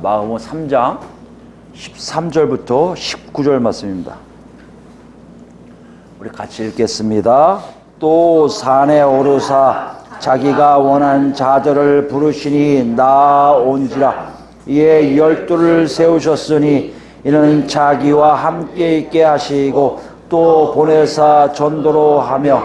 마가복음 3장 13절부터 19절 말씀입니다. 우리 같이 읽겠습니다. 또 산에 오르사 자기가 원한 자들을 부르시니 나온지라. 이에 12를 세우셨으니 이는 자기와 함께 있게 하시고 또 보내사 전도로 하며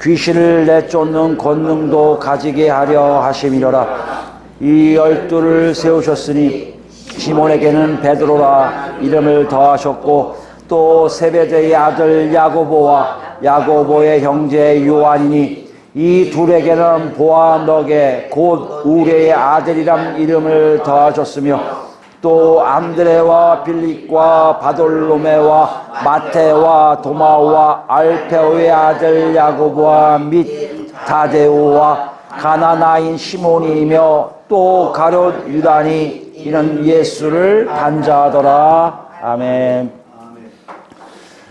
귀신을 내쫓는 권능도 가지게 하려 하심이로라. 이 12를 세우셨으니 시몬에게는 베드로라 이름을 더하셨고 또 세베대의 아들 야고보와 야고보의 형제 요한이니 이 둘에게는 보아너게 곧 우레의 아들이란 이름을 더하셨으며 또 안드레와 빌립과 바돌로메와 마테와 도마와 알페오의 아들 야고보와 및 다데오와 가나나인 시몬이며 또 가룟 유다니 이는 예수를 반자하더라. 아멘.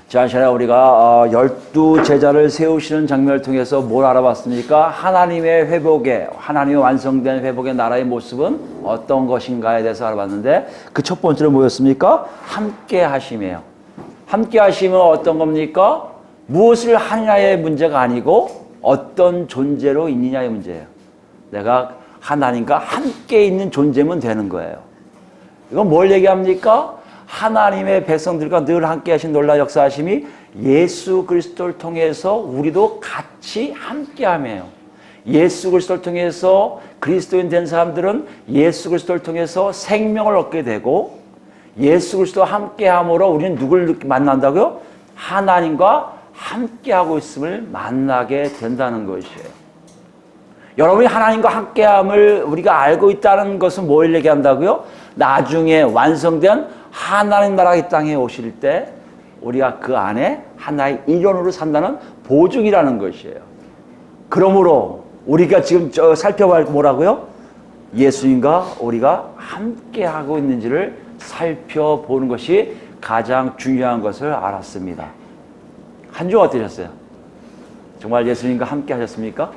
지난 시간에 우리가 12 제자를 세우시는 장면을 통해서 뭘 알아봤습니까? 하나님의 회복의, 하나님의 완성된 회복의 나라의 모습은 어떤 것인가에 대해서 알아봤는데 그 첫 번째로 뭐였습니까? 함께 하심이에요. 함께 하심은 어떤 겁니까? 무엇을 하느냐의 문제가 아니고 어떤 존재로 있느냐의 문제예요. 내가 하나님과 함께 있는 존재면 되는 거예요. 이건 뭘 얘기합니까? 하나님의 백성들과 늘 함께 하신 놀라운 역사하심이 예수 그리스도를 통해서 우리도 같이 함께 함이에요. 예수 그리스도를 통해서 그리스도인 된 사람들은 예수 그리스도를 통해서 생명을 얻게 되고 예수 그리스도와 함께 함으로 우리는 누굴 만난다고요? 하나님과 함께 하고 있음을 만나게 된다는 것이에요. 여러분이 하나님과 함께함을 우리가 알고 있다는 것은 뭘 얘기한다고요? 나중에 완성된 하나님 나라가 이 땅에 오실 때 우리가 그 안에 하나의 일원으로 산다는 보증이라는 것이에요. 그러므로 우리가 지금 살펴볼 뭐라고요? 예수님과 우리가 함께하고 있는지를 살펴보는 것이 가장 중요한 것을 알았습니다. 한 주 어떠셨어요? 정말 예수님과 함께 하셨습니까?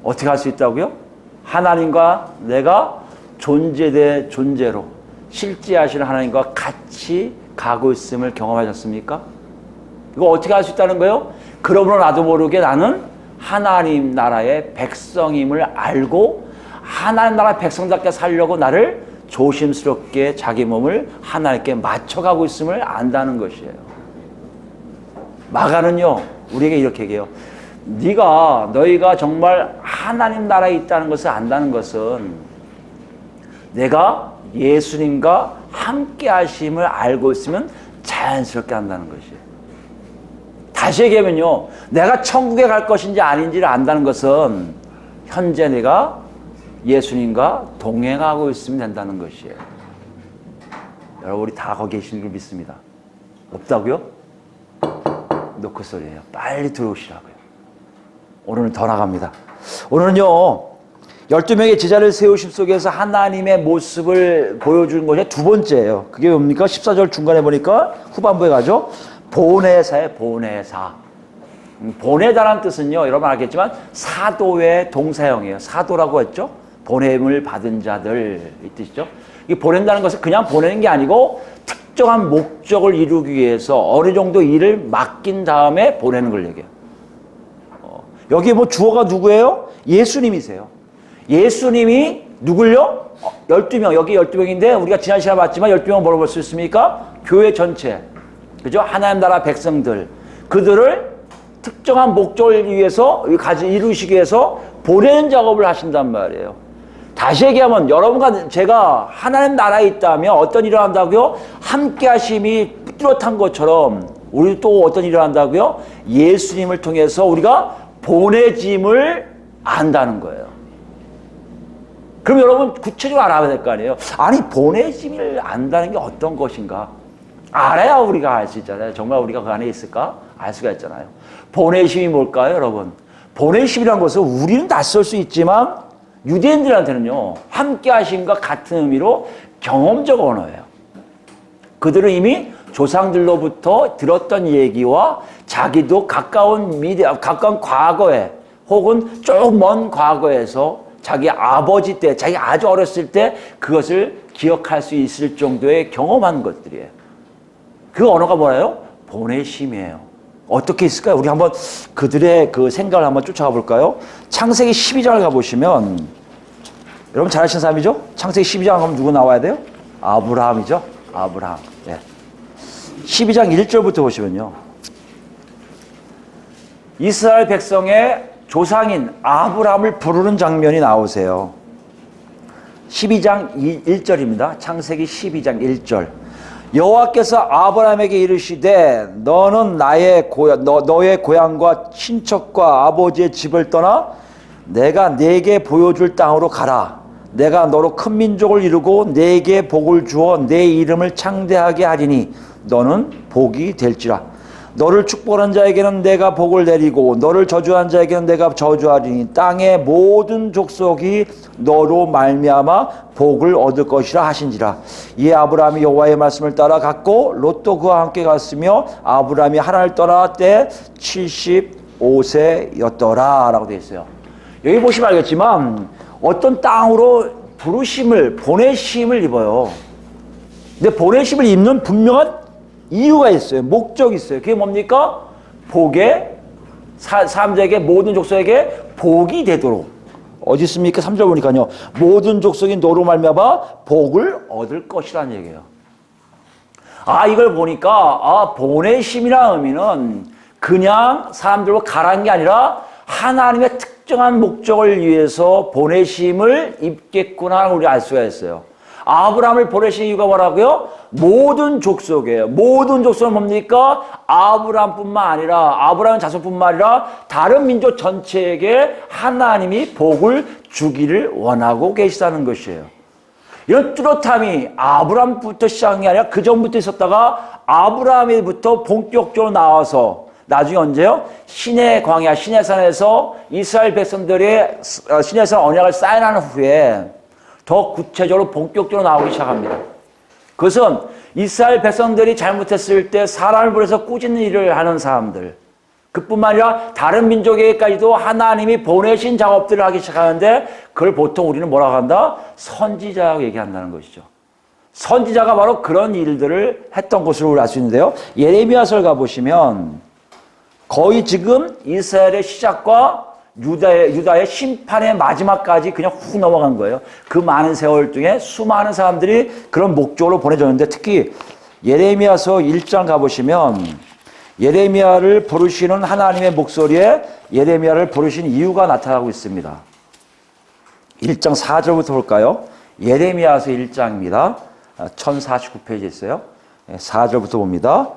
어떻게 할 수 있다고요? 하나님과 내가 존재 대 존재로 실제하시는 하나님과 같이 가고 있음을 경험하셨습니까? 이거 어떻게 할 수 있다는 거예요? 그러므로 나도 모르게 나는 하나님 나라의 백성임을 알고 하나님 나라의 백성답게 살려고 나를 조심스럽게 자기 몸을 하나님께 맞춰가고 있음을 안다는 것이에요. 마가는요 우리에게 이렇게 얘기해요. 너희가 정말 하나님 나라에 있다는 것을 안다는 것은 내가 예수님과 함께 하심을 알고 있으면 자연스럽게 한다는 것이에요. 다시 얘기하면요, 내가 천국에 갈 것인지 아닌지를 안다는 것은 현재 내가 예수님과 동행하고 있으면 된다는 것이에요. 여러분 우리 다 거기 계시는 걸 믿습니다. 없다고요? 노크 소리예요. 빨리 들어오시라고요. 오늘은 더 나갑니다. 오늘은요 12명의 제자를 세우심 속에서 하나님의 모습을 보여주는 것이 두 번째예요. 그게 뭡니까? 14절 중간에 보니까 후반부에 가죠. 보내사예요. 보내사. 보내다라는 뜻은요 여러분 알겠지만 사도의 동사형이에요. 사도라고 했죠. 보냄을 받은 자들 이 뜻이죠. 이 보낸다는 것은 그냥 보내는 게 아니고 특정한 목적을 이루기 위해서 어느 정도 일을 맡긴 다음에 보내는 걸 얘기해요. 여기 뭐 주어가 누구예요? 예수님이세요. 예수님이 누굴요? 12명. 여기 12명인데 우리가 지난 시간에 봤지만 12명 뭐라고 볼 수 있습니까? 교회 전체. 그죠? 하나님 나라 백성들. 그들을 특정한 목적을 위해서 이루시기 위해서 보내는 작업을 하신단 말이에요. 다시 얘기하면 여러분과 제가 하나님 나라에 있다면 어떤 일을 한다고요? 함께 하심이 뚜렷한 것처럼 우리 또 어떤 일을 한다고요? 예수님을 통해서 우리가 보내짐을 안다는 거예요. 그럼 여러분 구체적으로 알아야 될 거 아니에요? 아니 보내짐을 안다는 게 어떤 것인가? 알아야 우리가 알 수 있잖아요. 정말 우리가 그 안에 있을까? 알 수가 있잖아요. 보내심이 뭘까요, 여러분? 보내심이라는 것은 우리는 낯설 수 있지만 유대인들한테는요 함께 하심과 같은 의미로 경험적 언어예요. 그들은 이미 조상들로부터 들었던 얘기와 자기도 가까운 과거에 혹은 좀 먼 과거에서 자기 아버지 때, 자기 아주 어렸을 때 그것을 기억할 수 있을 정도의 경험한 것들이에요. 그 언어가 뭐예요? 보내심이에요. 어떻게 있을까요? 우리 한번 그들의 그 생각을 한번 쫓아가 볼까요? 창세기 12장을 가보시면, 여러분 잘 아시는 사람이죠? 창세기 12장 가면 누구 나와야 돼요? 아브라함이죠? 아브라함. 네. 12장 1절부터 보시면요. 이스라엘 백성의 조상인 아브라함을 부르는 장면이 나오세요. 12장 1절입니다. 창세기 12장 1절. 여호와께서 아브라함에게 이르시되 너는 너의 고향과 친척과 아버지의 집을 떠나 내가 네게 보여줄 땅으로 가라. 내가 너로 큰 민족을 이루고 네게 복을 주어 네 이름을 창대하게 하리니 너는 복이 될지라. 너를 축복하는 자에게는 내가 복을 내리고 너를 저주하는 자에게는 내가 저주하리니 땅의 모든 족속이 너로 말미암아 복을 얻을 것이라 하신지라. 이에 아브라함이 여호와의 말씀을 따라 갔고 롯도 그와 함께 갔으며 아브라함이 하란을 떠날 때 75세였더라 라고 되어 있어요. 여기 보시면 알겠지만 어떤 땅으로 부르심을 보내심을 입어요. 근데 보내심을 입는 분명한 이유가 있어요. 목적이 있어요. 그게 뭡니까? 복에 사람들에게 모든 족속에게 복이 되도록. 어디 있습니까? 3절 보니까요. 모든 족속이 너로 말미암아 복을 얻을 것이라는 얘기예요. 이걸 보니까 보내심이라는 의미는 그냥 사람들로 가라는 게 아니라 하나님의 특정한 목적을 위해서 보내심을 입겠구나 우리 알 수가 있어요. 아브라함을 보내신 이유가 뭐라고요? 모든 족속이에요. 모든 족속은 뭡니까? 아브라함뿐만 아니라 아브라함 자손뿐만 아니라 다른 민족 전체에게 하나님이 복을 주기를 원하고 계시다는 것이에요. 이런 뚜렷함이 아브라함부터 시작한 게 아니라 그 전부터 있었다가 아브라함부터 본격적으로 나와서 나중에 언제요? 시내 광야, 시내산에서 이스라엘 백성들의 시내산 언약을 사인하는 후에 더 구체적으로 본격적으로 나오기 시작합니다. 그것은 이스라엘 백성들이 잘못했을 때 사람을 보내서 꾸짖는 일을 하는 사람들, 그뿐만 아니라 다른 민족에게까지도 하나님이 보내신 작업들을 하기 시작하는데 그걸 보통 우리는 뭐라고 한다? 선지자라고 얘기한다는 것이죠. 선지자가 바로 그런 일들을 했던 것으로 우리 알 수 있는데요. 예레미야서를 가보시면 거의 지금 이스라엘의 시작과 유다의 심판의 마지막까지 그냥 훅 넘어간 거예요. 그 많은 세월 중에 수많은 사람들이 그런 목적으로 보내졌는데 특히 예레미야서 1장 가보시면 예레미야를 부르시는 하나님의 목소리에 예레미야를 부르신 이유가 나타나고 있습니다. 1장 4절부터 볼까요? 예레미야서 1장입니다. 1049페이지에 있어요. 4절부터 봅니다.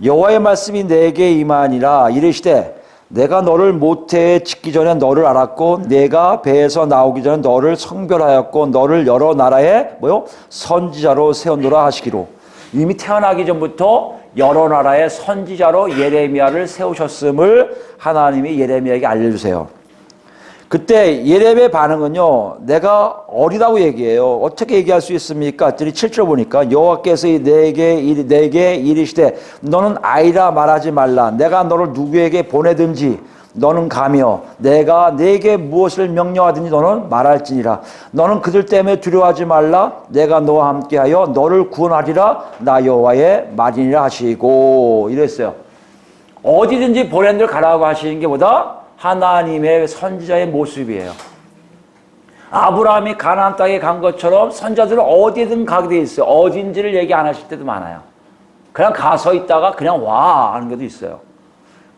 여호와의 말씀이 내게 임하니라 이르시되 내가 너를 모태에 짓기 전에 너를 알았고 내가 배에서 나오기 전에 너를 성별하였고 너를 여러 나라의 선지자로 세웠노라 하시기로. 이미 태어나기 전부터 여러 나라의 선지자로 예레미야를 세우셨음을 하나님이 예레미야에게 알려주세요. 그때 예레미야의 반응은요, 내가 어리다고 얘기해요. 어떻게 얘기할 수 있습니까? 그랬더니 7절 보니까 여호와께서 내게 이르시되 너는 아이라 말하지 말라. 내가 너를 누구에게 보내든지 너는 가며 내가 네게 무엇을 명령하든지 너는 말할지니라. 너는 그들 때문에 두려워하지 말라. 내가 너와 함께하여 너를 구원하리라. 나 여호와의 말이니라 하시고 이랬어요. 어디든지 보낸 데를 가라고 하시는 게 보다 하나님의 선지자의 모습이에요. 아브라함이 가나안 땅에 간 것처럼 선지자들은 어디든 가게 돼 있어요. 어딘지를 얘기 안 하실 때도 많아요. 그냥 가서 있다가 그냥 와 하는 것도 있어요.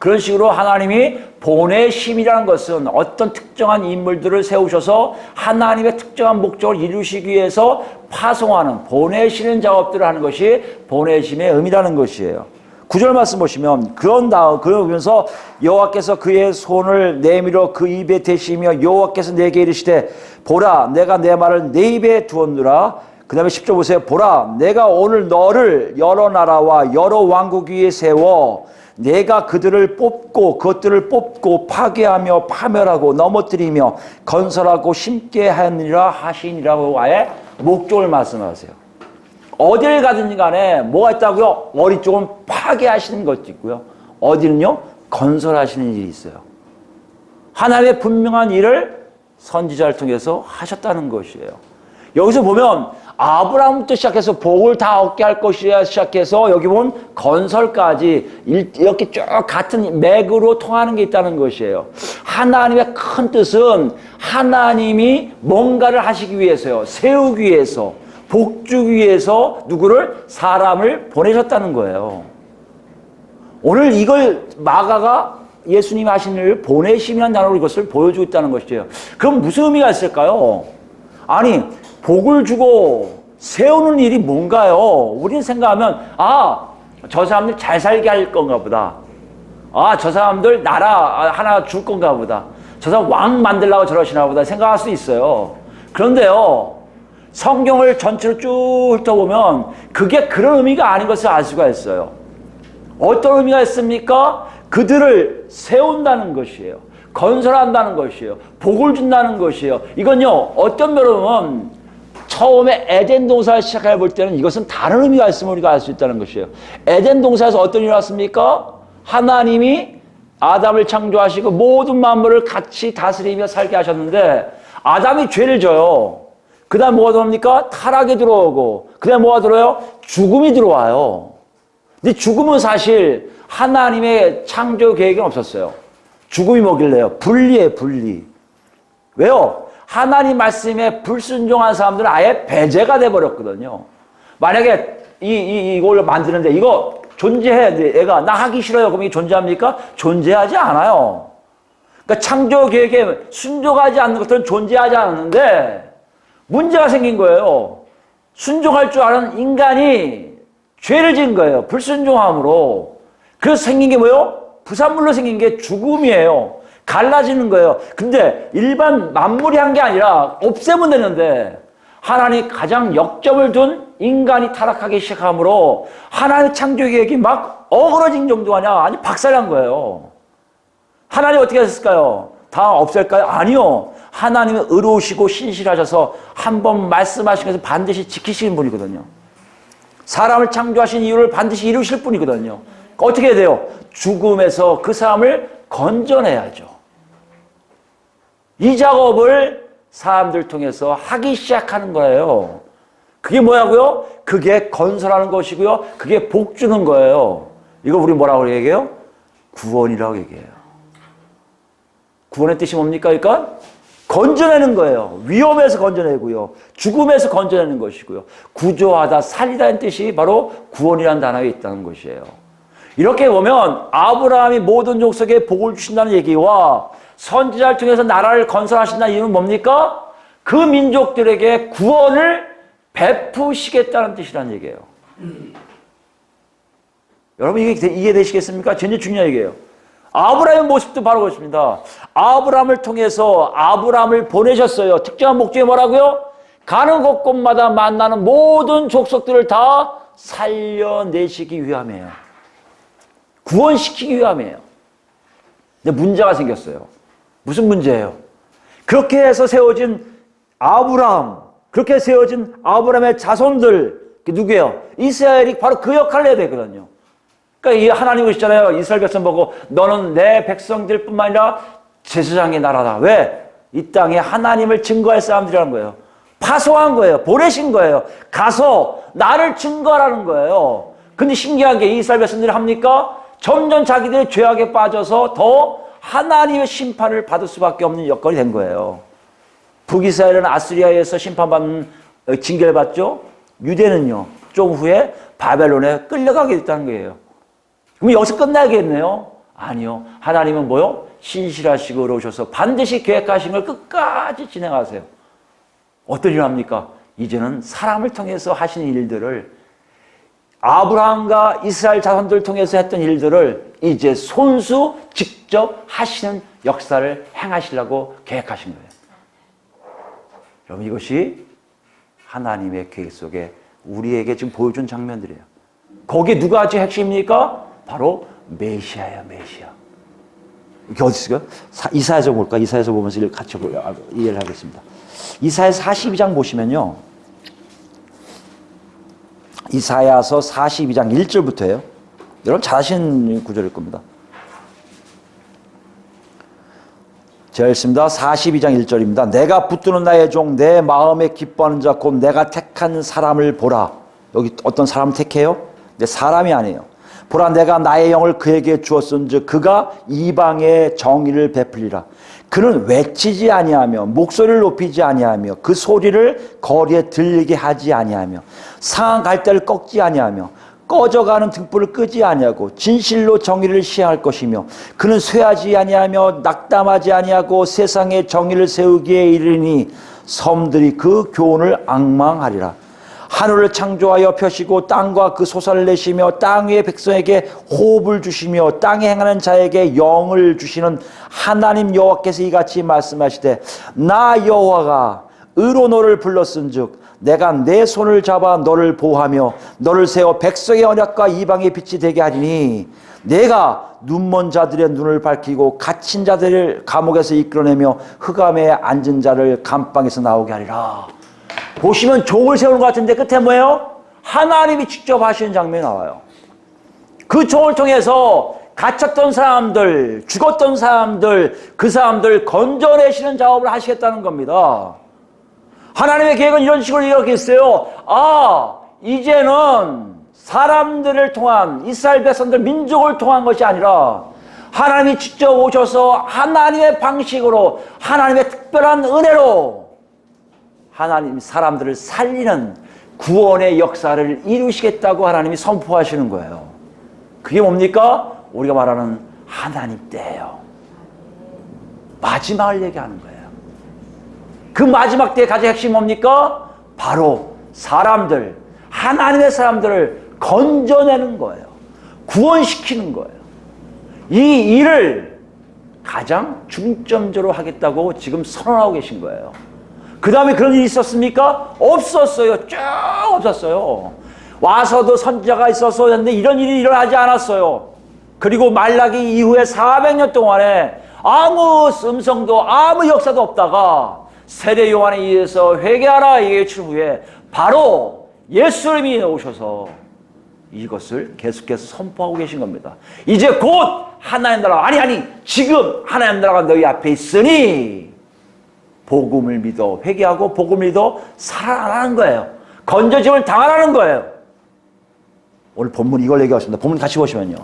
그런 식으로 하나님이 보내심이라는 것은 어떤 특정한 인물들을 세우셔서 하나님의 특정한 목적을 이루시기 위해서 파송하는 보내시는 작업들을 하는 것이 보내심의 의미라는 것이에요. 9절 말씀 보시면 그러면서 여호와께서 그의 손을 내밀어 그 입에 대시며 여호와께서 내게 이르시되 보라 내가 내 말을 내 입에 두었노라. 그 다음에 10절 보세요. 보라 내가 오늘 너를 여러 나라와 여러 왕국 위에 세워 내가 그들을 그것들을 뽑고 파괴하며 파멸하고 넘어뜨리며 건설하고 심게 하느니라 하시니라고 아예 목적을 말씀하세요. 어딜 가든지 간에 뭐가 있다고요? 어디 쪽은 파괴하시는 것도 있고요. 어디는요? 건설하시는 일이 있어요. 하나님의 분명한 일을 선지자를 통해서 하셨다는 것이에요. 여기서 보면 아브라함부터 시작해서 복을 다 얻게 할 것이야 시작해서 여기 보면 건설까지 이렇게 쭉 같은 맥으로 통하는 게 있다는 것이에요. 하나님의 큰 뜻은 하나님이 뭔가를 하시기 위해서요. 세우기 위해서, 복 주기 위해서 누구를? 사람을 보내셨다는 거예요. 오늘 이걸 마가가 예수님이 하신 일을 보내심이라는 단어로 이것을 보여주고 있다는 것이에요. 그럼 무슨 의미가 있을까요? 아니, 복을 주고 세우는 일이 뭔가요? 우리는 생각하면 저 사람들 잘 살게 할 건가 보다. 저 사람들 나라 하나 줄 건가 보다. 저 사람 왕 만들려고 저러시나 보다 생각할 수 있어요. 그런데요, 성경을 전체로 쭉 훑어보면 그게 그런 의미가 아닌 것을 알 수가 있어요. 어떤 의미가 있습니까? 그들을 세운다는 것이에요. 건설한다는 것이에요. 복을 준다는 것이에요. 이건요, 어떤 면으로 보면 처음에 에덴 동산을 시작해 볼 때는 이것은 다른 의미가 있음을 우리가 알 수 있다는 것이에요. 에덴 동산에서 어떤 일이 났습니까? 하나님이 아담을 창조하시고 모든 만물을 같이 다스리며 살게 하셨는데 아담이 죄를 져요. 그 다음 뭐가 들어옵니까? 타락이 들어오고 그 다음 뭐가 들어와요? 죽음이 들어와요. 근데 죽음은 사실 하나님의 창조 계획은 없었어요. 죽음이 뭐길래요? 분리예요, 분리. 왜요? 하나님 말씀에 불순종한 사람들은 아예 배제가 돼버렸거든요. 만약에 이걸 만드는데 이거 존재해. 애가 나 하기 싫어요. 그럼 이게 존재합니까? 존재하지 않아요. 그러니까 창조 계획에 순종하지 않는 것들은 존재하지 않았는데 문제가 생긴 거예요. 순종할 줄 아는 인간이 죄를 지은 거예요. 불순종함으로. 그래서 생긴 게 뭐예요? 부산물로 생긴 게 죽음이에요. 갈라지는 거예요. 근데 일반 만물이 한 게 아니라 없애면 되는데 하나님이 가장 역점을 둔 인간이 타락하기 시작함으로 하나님의 창조 계획이 막 어그러진 정도가 아니라 아니 박살난 거예요. 하나님 어떻게 하셨을까요? 다 없앨까요? 아니요. 하나님은 의로우시고 신실하셔서 한번 말씀하신 것을 반드시 지키시는 분이거든요. 사람을 창조하신 이유를 반드시 이루실 분이거든요. 어떻게 해야 돼요? 죽음에서 그 사람을 건져내야죠. 이 작업을 사람들 통해서 하기 시작하는 거예요. 그게 뭐라고요? 그게 건설하는 것이고요. 그게 복 주는 거예요. 이거 우리 뭐라고 얘기해요? 구원이라고 얘기해요. 구원의 뜻이 뭡니까? 그러니까 건져내는 거예요. 위험에서 건져내고요. 죽음에서 건져내는 것이고요. 구조하다, 살리다는 뜻이 바로 구원이라는 단어에 있다는 것이에요. 이렇게 보면 아브라함이 모든 족속에 복을 주신다는 얘기와 선지자를 통해서 나라를 건설하신다는 이유는 뭡니까? 그 민족들에게 구원을 베푸시겠다는 뜻이라는 얘기예요. 여러분 이게 이해되시겠습니까? 굉장히 중요한 얘기예요. 아브라함의 모습도 바로 그렇습니다. 아브라함을 통해서 아브라함을 보내셨어요. 특정한 목적이 뭐라고요? 가는 곳곳마다 만나는 모든 족속들을 다 살려내시기 위함이에요. 구원시키기 위함이에요. 근데 문제가 생겼어요. 무슨 문제예요? 그렇게 해서 세워진 아브라함, 그렇게 세워진 아브라함의 자손들, 누구예요? 이스라엘이 바로 그 역할을 해야 되거든요. 그러니까 이 하나님 오시잖아요. 이스라엘 백성 보고 너는 내 백성들 뿐만 아니라 제사장의 나라다. 왜? 이 땅에 하나님을 증거할 사람들이라는 거예요. 파송한 거예요. 보내신 거예요. 가서 나를 증거하라는 거예요. 근데 신기한 게 이스라엘 백성들이 합니까? 점점 자기들의 죄악에 빠져서 더 하나님의 심판을 받을 수밖에 없는 여건이 된 거예요. 북이스라엘은 아수리아에서 심판받는 징계를 받죠. 유대는요. 좀 후에 바벨론에 끌려가게 됐다는 거예요. 그럼 여기서 끝나야겠네요? 아니요. 하나님은 뭐요? 신실하시고 의로우셔서 반드시 계획하신 걸 끝까지 진행하세요. 어떤 일을 합니까? 이제는 사람을 통해서 하신 일들을 아브라함과 이스라엘 자손들을 통해서 했던 일들을 이제 손수 직접 하시는 역사를 행하시려고 계획하신 거예요. 여러분 이것이 하나님의 계획 속에 우리에게 지금 보여준 장면들이에요. 거기에 누가 지금 핵심입니까? 바로 메시아야, 메시아. 이게 어디 있을까요? 이사야서 볼까? 이사야서 보면서 같이 이해를 하겠습니다. 이사야서 42장 보시면요. 이사야서 42장 1절부터예요. 여러분 잘 아시는 구절일 겁니다. 제가 읽습니다. 42장 1절입니다. 내가 붙드는 나의 종 내 마음에 기뻐하는 자 곧 내가 택한 사람을 보라. 여기 어떤 사람을 택해요? 근데 사람이 아니에요. 보라 내가 나의 영을 그에게 주었은즉 그가 이방의 정의를 베풀리라. 그는 외치지 아니하며 목소리를 높이지 아니하며 그 소리를 거리에 들리게 하지 아니하며 상한 갈대를 꺾지 아니하며 꺼져가는 등불을 끄지 아니하고 진실로 정의를 시행할 것이며 그는 쇠하지 아니하며 낙담하지 아니하고 세상에 정의를 세우기에 이르니 섬들이 그 교훈을 앙망하리라. 하늘을 창조하여 펴시고 땅과 그 솟아를 내시며 땅 위의 백성에게 호흡을 주시며 땅에 행하는 자에게 영을 주시는 하나님 여호와께서 이같이 말씀하시되 나 여호와가 의로 너를 불렀은즉 내가 내 손을 잡아 너를 보호하며 너를 세워 백성의 언약과 이방의 빛이 되게 하리니 내가 눈먼 자들의 눈을 밝히고 갇힌 자들을 감옥에서 이끌어내며 흑암에 앉은 자를 감방에서 나오게 하리라. 보시면 종을 세우는 것 같은데 끝에 뭐예요? 하나님이 직접 하시는 장면이 나와요. 그 종을 통해서 갇혔던 사람들, 죽었던 사람들, 그 사람들 건져내시는 작업을 하시겠다는 겁니다. 하나님의 계획은 이런 식으로 이렇게 있어요. 이제는 사람들을 통한 이스라엘 백성들 민족을 통한 것이 아니라 하나님이 직접 오셔서 하나님의 방식으로 하나님의 특별한 은혜로 하나님 사람들을 살리는 구원의 역사를 이루시겠다고 하나님이 선포하시는 거예요. 그게 뭡니까? 우리가 말하는 하나님 때예요. 마지막을 얘기하는 거예요. 그 마지막 때의 가장 핵심이 뭡니까? 바로 사람들, 하나님의 사람들을 건져내는 거예요. 구원시키는 거예요. 이 일을 가장 중점적으로 하겠다고 지금 선언하고 계신 거예요. 그 다음에 그런 일이 있었습니까? 없었어요. 쭉 없었어요. 와서도 선지자가 있어서 했는데 이런 일이 일어나지 않았어요. 그리고 말라기 이후에 400년 동안에 아무 음성도 아무 역사도 없다가 세례 요한에 의해서 회개하라 얘기했을 후에 바로 예수님이 오셔서 이것을 계속해서 선포하고 계신 겁니다. 이제 곧 하나님 나라, 아니 지금 하나님 나라가 너희 앞에 있으니 복음을 믿어 회개하고 복음을 믿어 살아나는 거예요. 건져짐을 당하라는 거예요. 오늘 본문 이걸 얘기하십니다. 본문 같이 보시면요.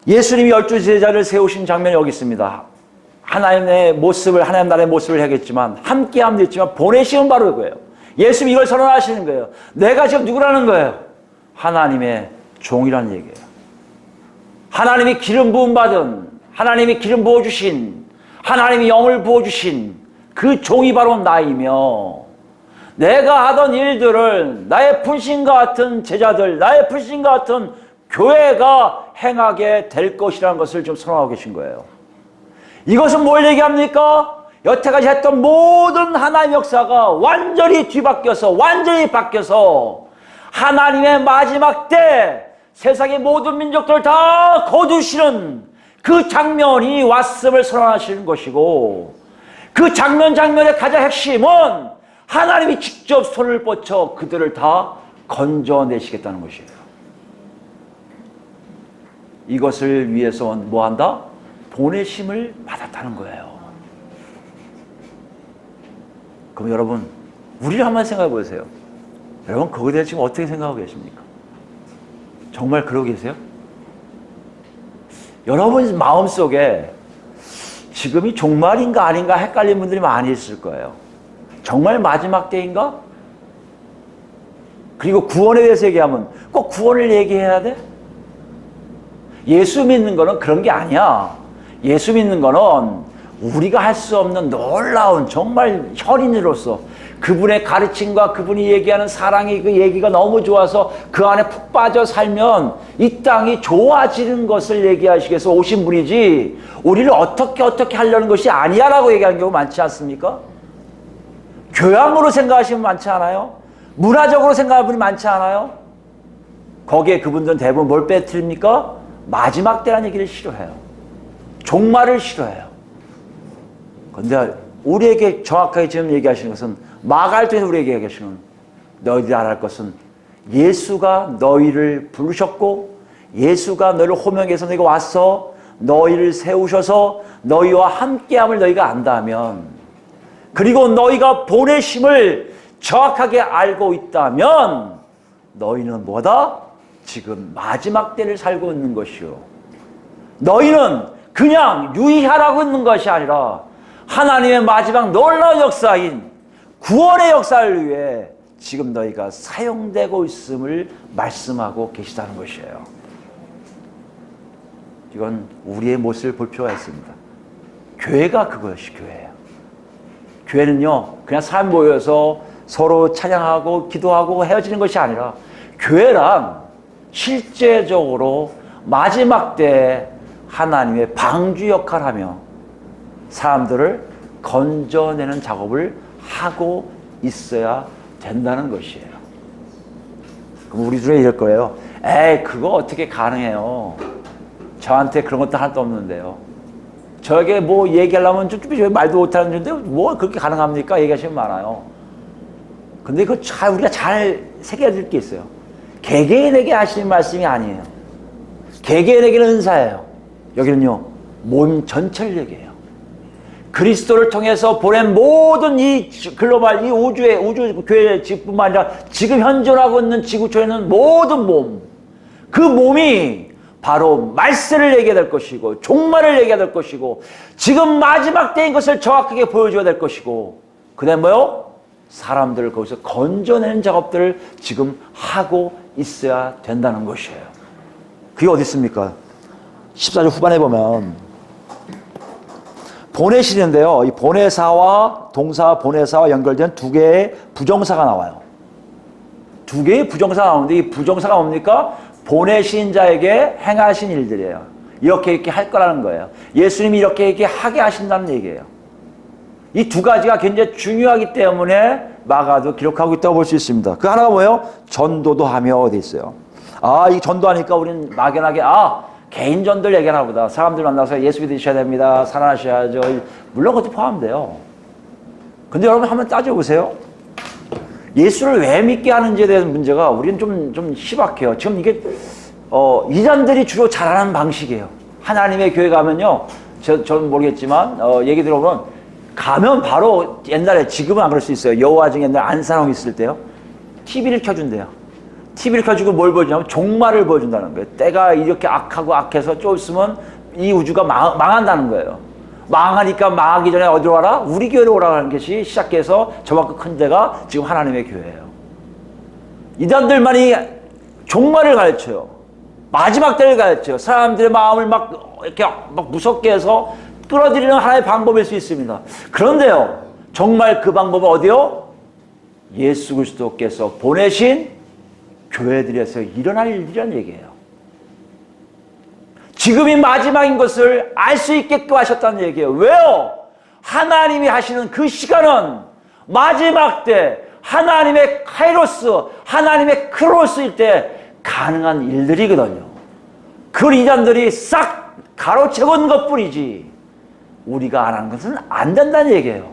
예수님이 12 제자를 세우신 장면이 여기 있습니다. 하나님의 모습을, 하나님 나라의 모습을 하겠지만 함께함도 있지만 보내심은 바로 그거예요. 예수님이 이걸 선언하시는 거예요. 내가 지금 누구라는 거예요? 하나님의 종이라는 얘기예요. 하나님이 기름 부음 받은, 하나님이 기름 부어주신, 하나님이 영을 부어주신 그 종이 바로 나이며 내가 하던 일들을 나의 분신과 같은 제자들, 나의 분신과 같은 교회가 행하게 될 것이라는 것을 좀 선언하고 계신 거예요. 이것은 뭘 얘기합니까? 여태까지 했던 모든 하나님의 역사가 완전히 뒤바뀌어서 완전히 바뀌어서 하나님의 마지막 때 세상의 모든 민족들을 다 거두시는 그 장면이 왔음을 선언하시는 것이고 그 장면의 가장 핵심은 하나님이 직접 손을 뻗쳐 그들을 다 건져내시겠다는 것이에요. 이것을 위해서 뭐한다? 보내심을 받았다는 거예요. 그럼 여러분, 우리를 한번 생각해 보세요. 여러분, 그거에 대해 지금 어떻게 생각하고 계십니까? 정말 그러고 계세요? 여러분 마음속에 지금이 종말인가 아닌가 헷갈리는 분들이 많이 있을 거예요. 정말 마지막 때인가? 그리고 구원에 대해서 얘기하면 꼭 구원을 얘기해야 돼? 예수 믿는 거는 그런 게 아니야. 예수 믿는 거는 우리가 할 수 없는 놀라운 정말 현인으로서 그분의 가르침과 그분이 얘기하는 사랑의 그 얘기가 너무 좋아서 그 안에 푹 빠져 살면 이 땅이 좋아지는 것을 얘기하시기 위해서 오신 분이지 우리를 어떻게 하려는 것이 아니야 라고 얘기하는 경우 많지 않습니까? 교양으로 생각하시면 많지 않아요? 문화적으로 생각하는 분이 많지 않아요? 거기에 그분들은 대부분 뭘 빼뜨립니까? 마지막 때라는 얘기를 싫어해요. 종말을 싫어해요. 그런데 우리에게 정확하게 지금 얘기하시는 것은 마가를 통해서 우리에게 얘기하시는 너희들이 알아야 할 것은 예수가 너희를 부르셨고 예수가 너희를 호명해서 너희가 와서 너희를 세우셔서 너희와 함께함을 너희가 안다면, 그리고 너희가 보내심을 정확하게 알고 있다면 너희는 뭐다? 지금 마지막 때를 살고 있는 것이요, 너희는 그냥 유의하라고 있는 것이 아니라 하나님의 마지막 놀라운 역사인 구원의 역사를 위해 지금 너희가 사용되고 있음을 말씀하고 계시다는 것이에요. 이건 우리의 모습을 볼 필요가 있습니다. 교회가 그것이 교회예요. 교회는요, 그냥 사람 모여서 서로 찬양하고 기도하고 헤어지는 것이 아니라, 교회란 실제적으로 마지막 때에 하나님의 방주 역할을 하며 사람들을 건져내는 작업을 하고 있어야 된다는 것이에요. 그럼 우리 중에 이럴 거예요. 에이, 그거 어떻게 가능해요? 저한테 그런 것도 하나도 없는데요. 저에게 뭐 얘기하려면 좀 말도 못하는 건데 뭐 그렇게 가능합니까? 얘기하시면 많아요. 근데 그거 우리가 잘 새겨야 될 게 있어요. 개개인에게 하시는 말씀이 아니에요. 개개인에게는 은사예요. 여기는요, 몸 전체를 얘기해요. 그리스도를 통해서 보낸 모든 이 글로벌, 이 우주 교회 뿐만 아니라 지금 현존하고 있는 지구촌에 있는 모든 몸, 그 몸이 바로 말세를 얘기해야 될 것이고, 종말을 얘기해야 될 것이고, 지금 마지막 때인 것을 정확하게 보여줘야 될 것이고, 그 다음에 뭐요? 사람들을 거기서 건져내는 작업들을 지금 하고 있어야 된다는 것이에요. 그게 어디 있습니까? 14절 후반에 보면 보내시는데요, 이 보내사와 동사 보내사와 연결된 두 개의 부정사가 나와요. 두 개의 부정사가 나오는데, 이 부정사가 뭡니까? 보내신 자에게 행하신 일들이에요. 이렇게 할 거라는 거예요. 예수님이 이렇게 하게 하신다는 얘기예요. 이 두 가지가 굉장히 중요하기 때문에 마가도 기록하고 있다고 볼 수 있습니다. 그 하나가 뭐예요? 전도도 하며 돼 있어요. 이 전도하니까 우리는 막연하게 개인 전도를 얘기하나 보다. 사람들 만나서 예수 믿으셔야 됩니다. 살아나셔야죠. 물론 그것도 포함돼요. 근데 여러분 한번 따져보세요. 예수를 왜 믿게 하는지에 대한 문제가 우리는 좀 희박해요. 지금 이게 이단들이 주로 잘하는 방식이에요. 하나님의 교회 가면요, 저는 모르겠지만 얘기 들어보면 가면 바로 옛날에, 지금은 안 그럴 수 있어요. 여호와중 옛날 안산홍 있을 때요, TV를 켜준대요. TV를 켜주고 뭘 보여주냐면 종말을 보여준다는 거예요. 때가 이렇게 악하고 악해서 좀 있으면 이 우주가 망한다는 거예요. 망하니까 망하기 전에 어디로 와라? 우리 교회로 오라고 하는 것이 시작해서 저만큼 큰 데가 지금 하나님의 교회예요. 이단들만이 종말을 가르쳐요. 마지막 때를 가르쳐요. 사람들의 마음을 이렇게 무섭게 해서 끌어들이는 하나의 방법일 수 있습니다. 그런데요, 정말 그 방법은 어디요? 예수 그리스도께서 보내신 교회들에서 일어날 일이란 얘기예요. 지금이 마지막인 것을 알 수 있게끔 하셨다는 얘기예요. 왜요? 하나님이 하시는 그 시간은 마지막 때 하나님의 카이로스, 하나님의 크로스일 때 가능한 일들이거든요. 그 이단들이 싹 가로채고 있는 것뿐이지 우리가 안 하는 것은 안 된다는 얘기예요.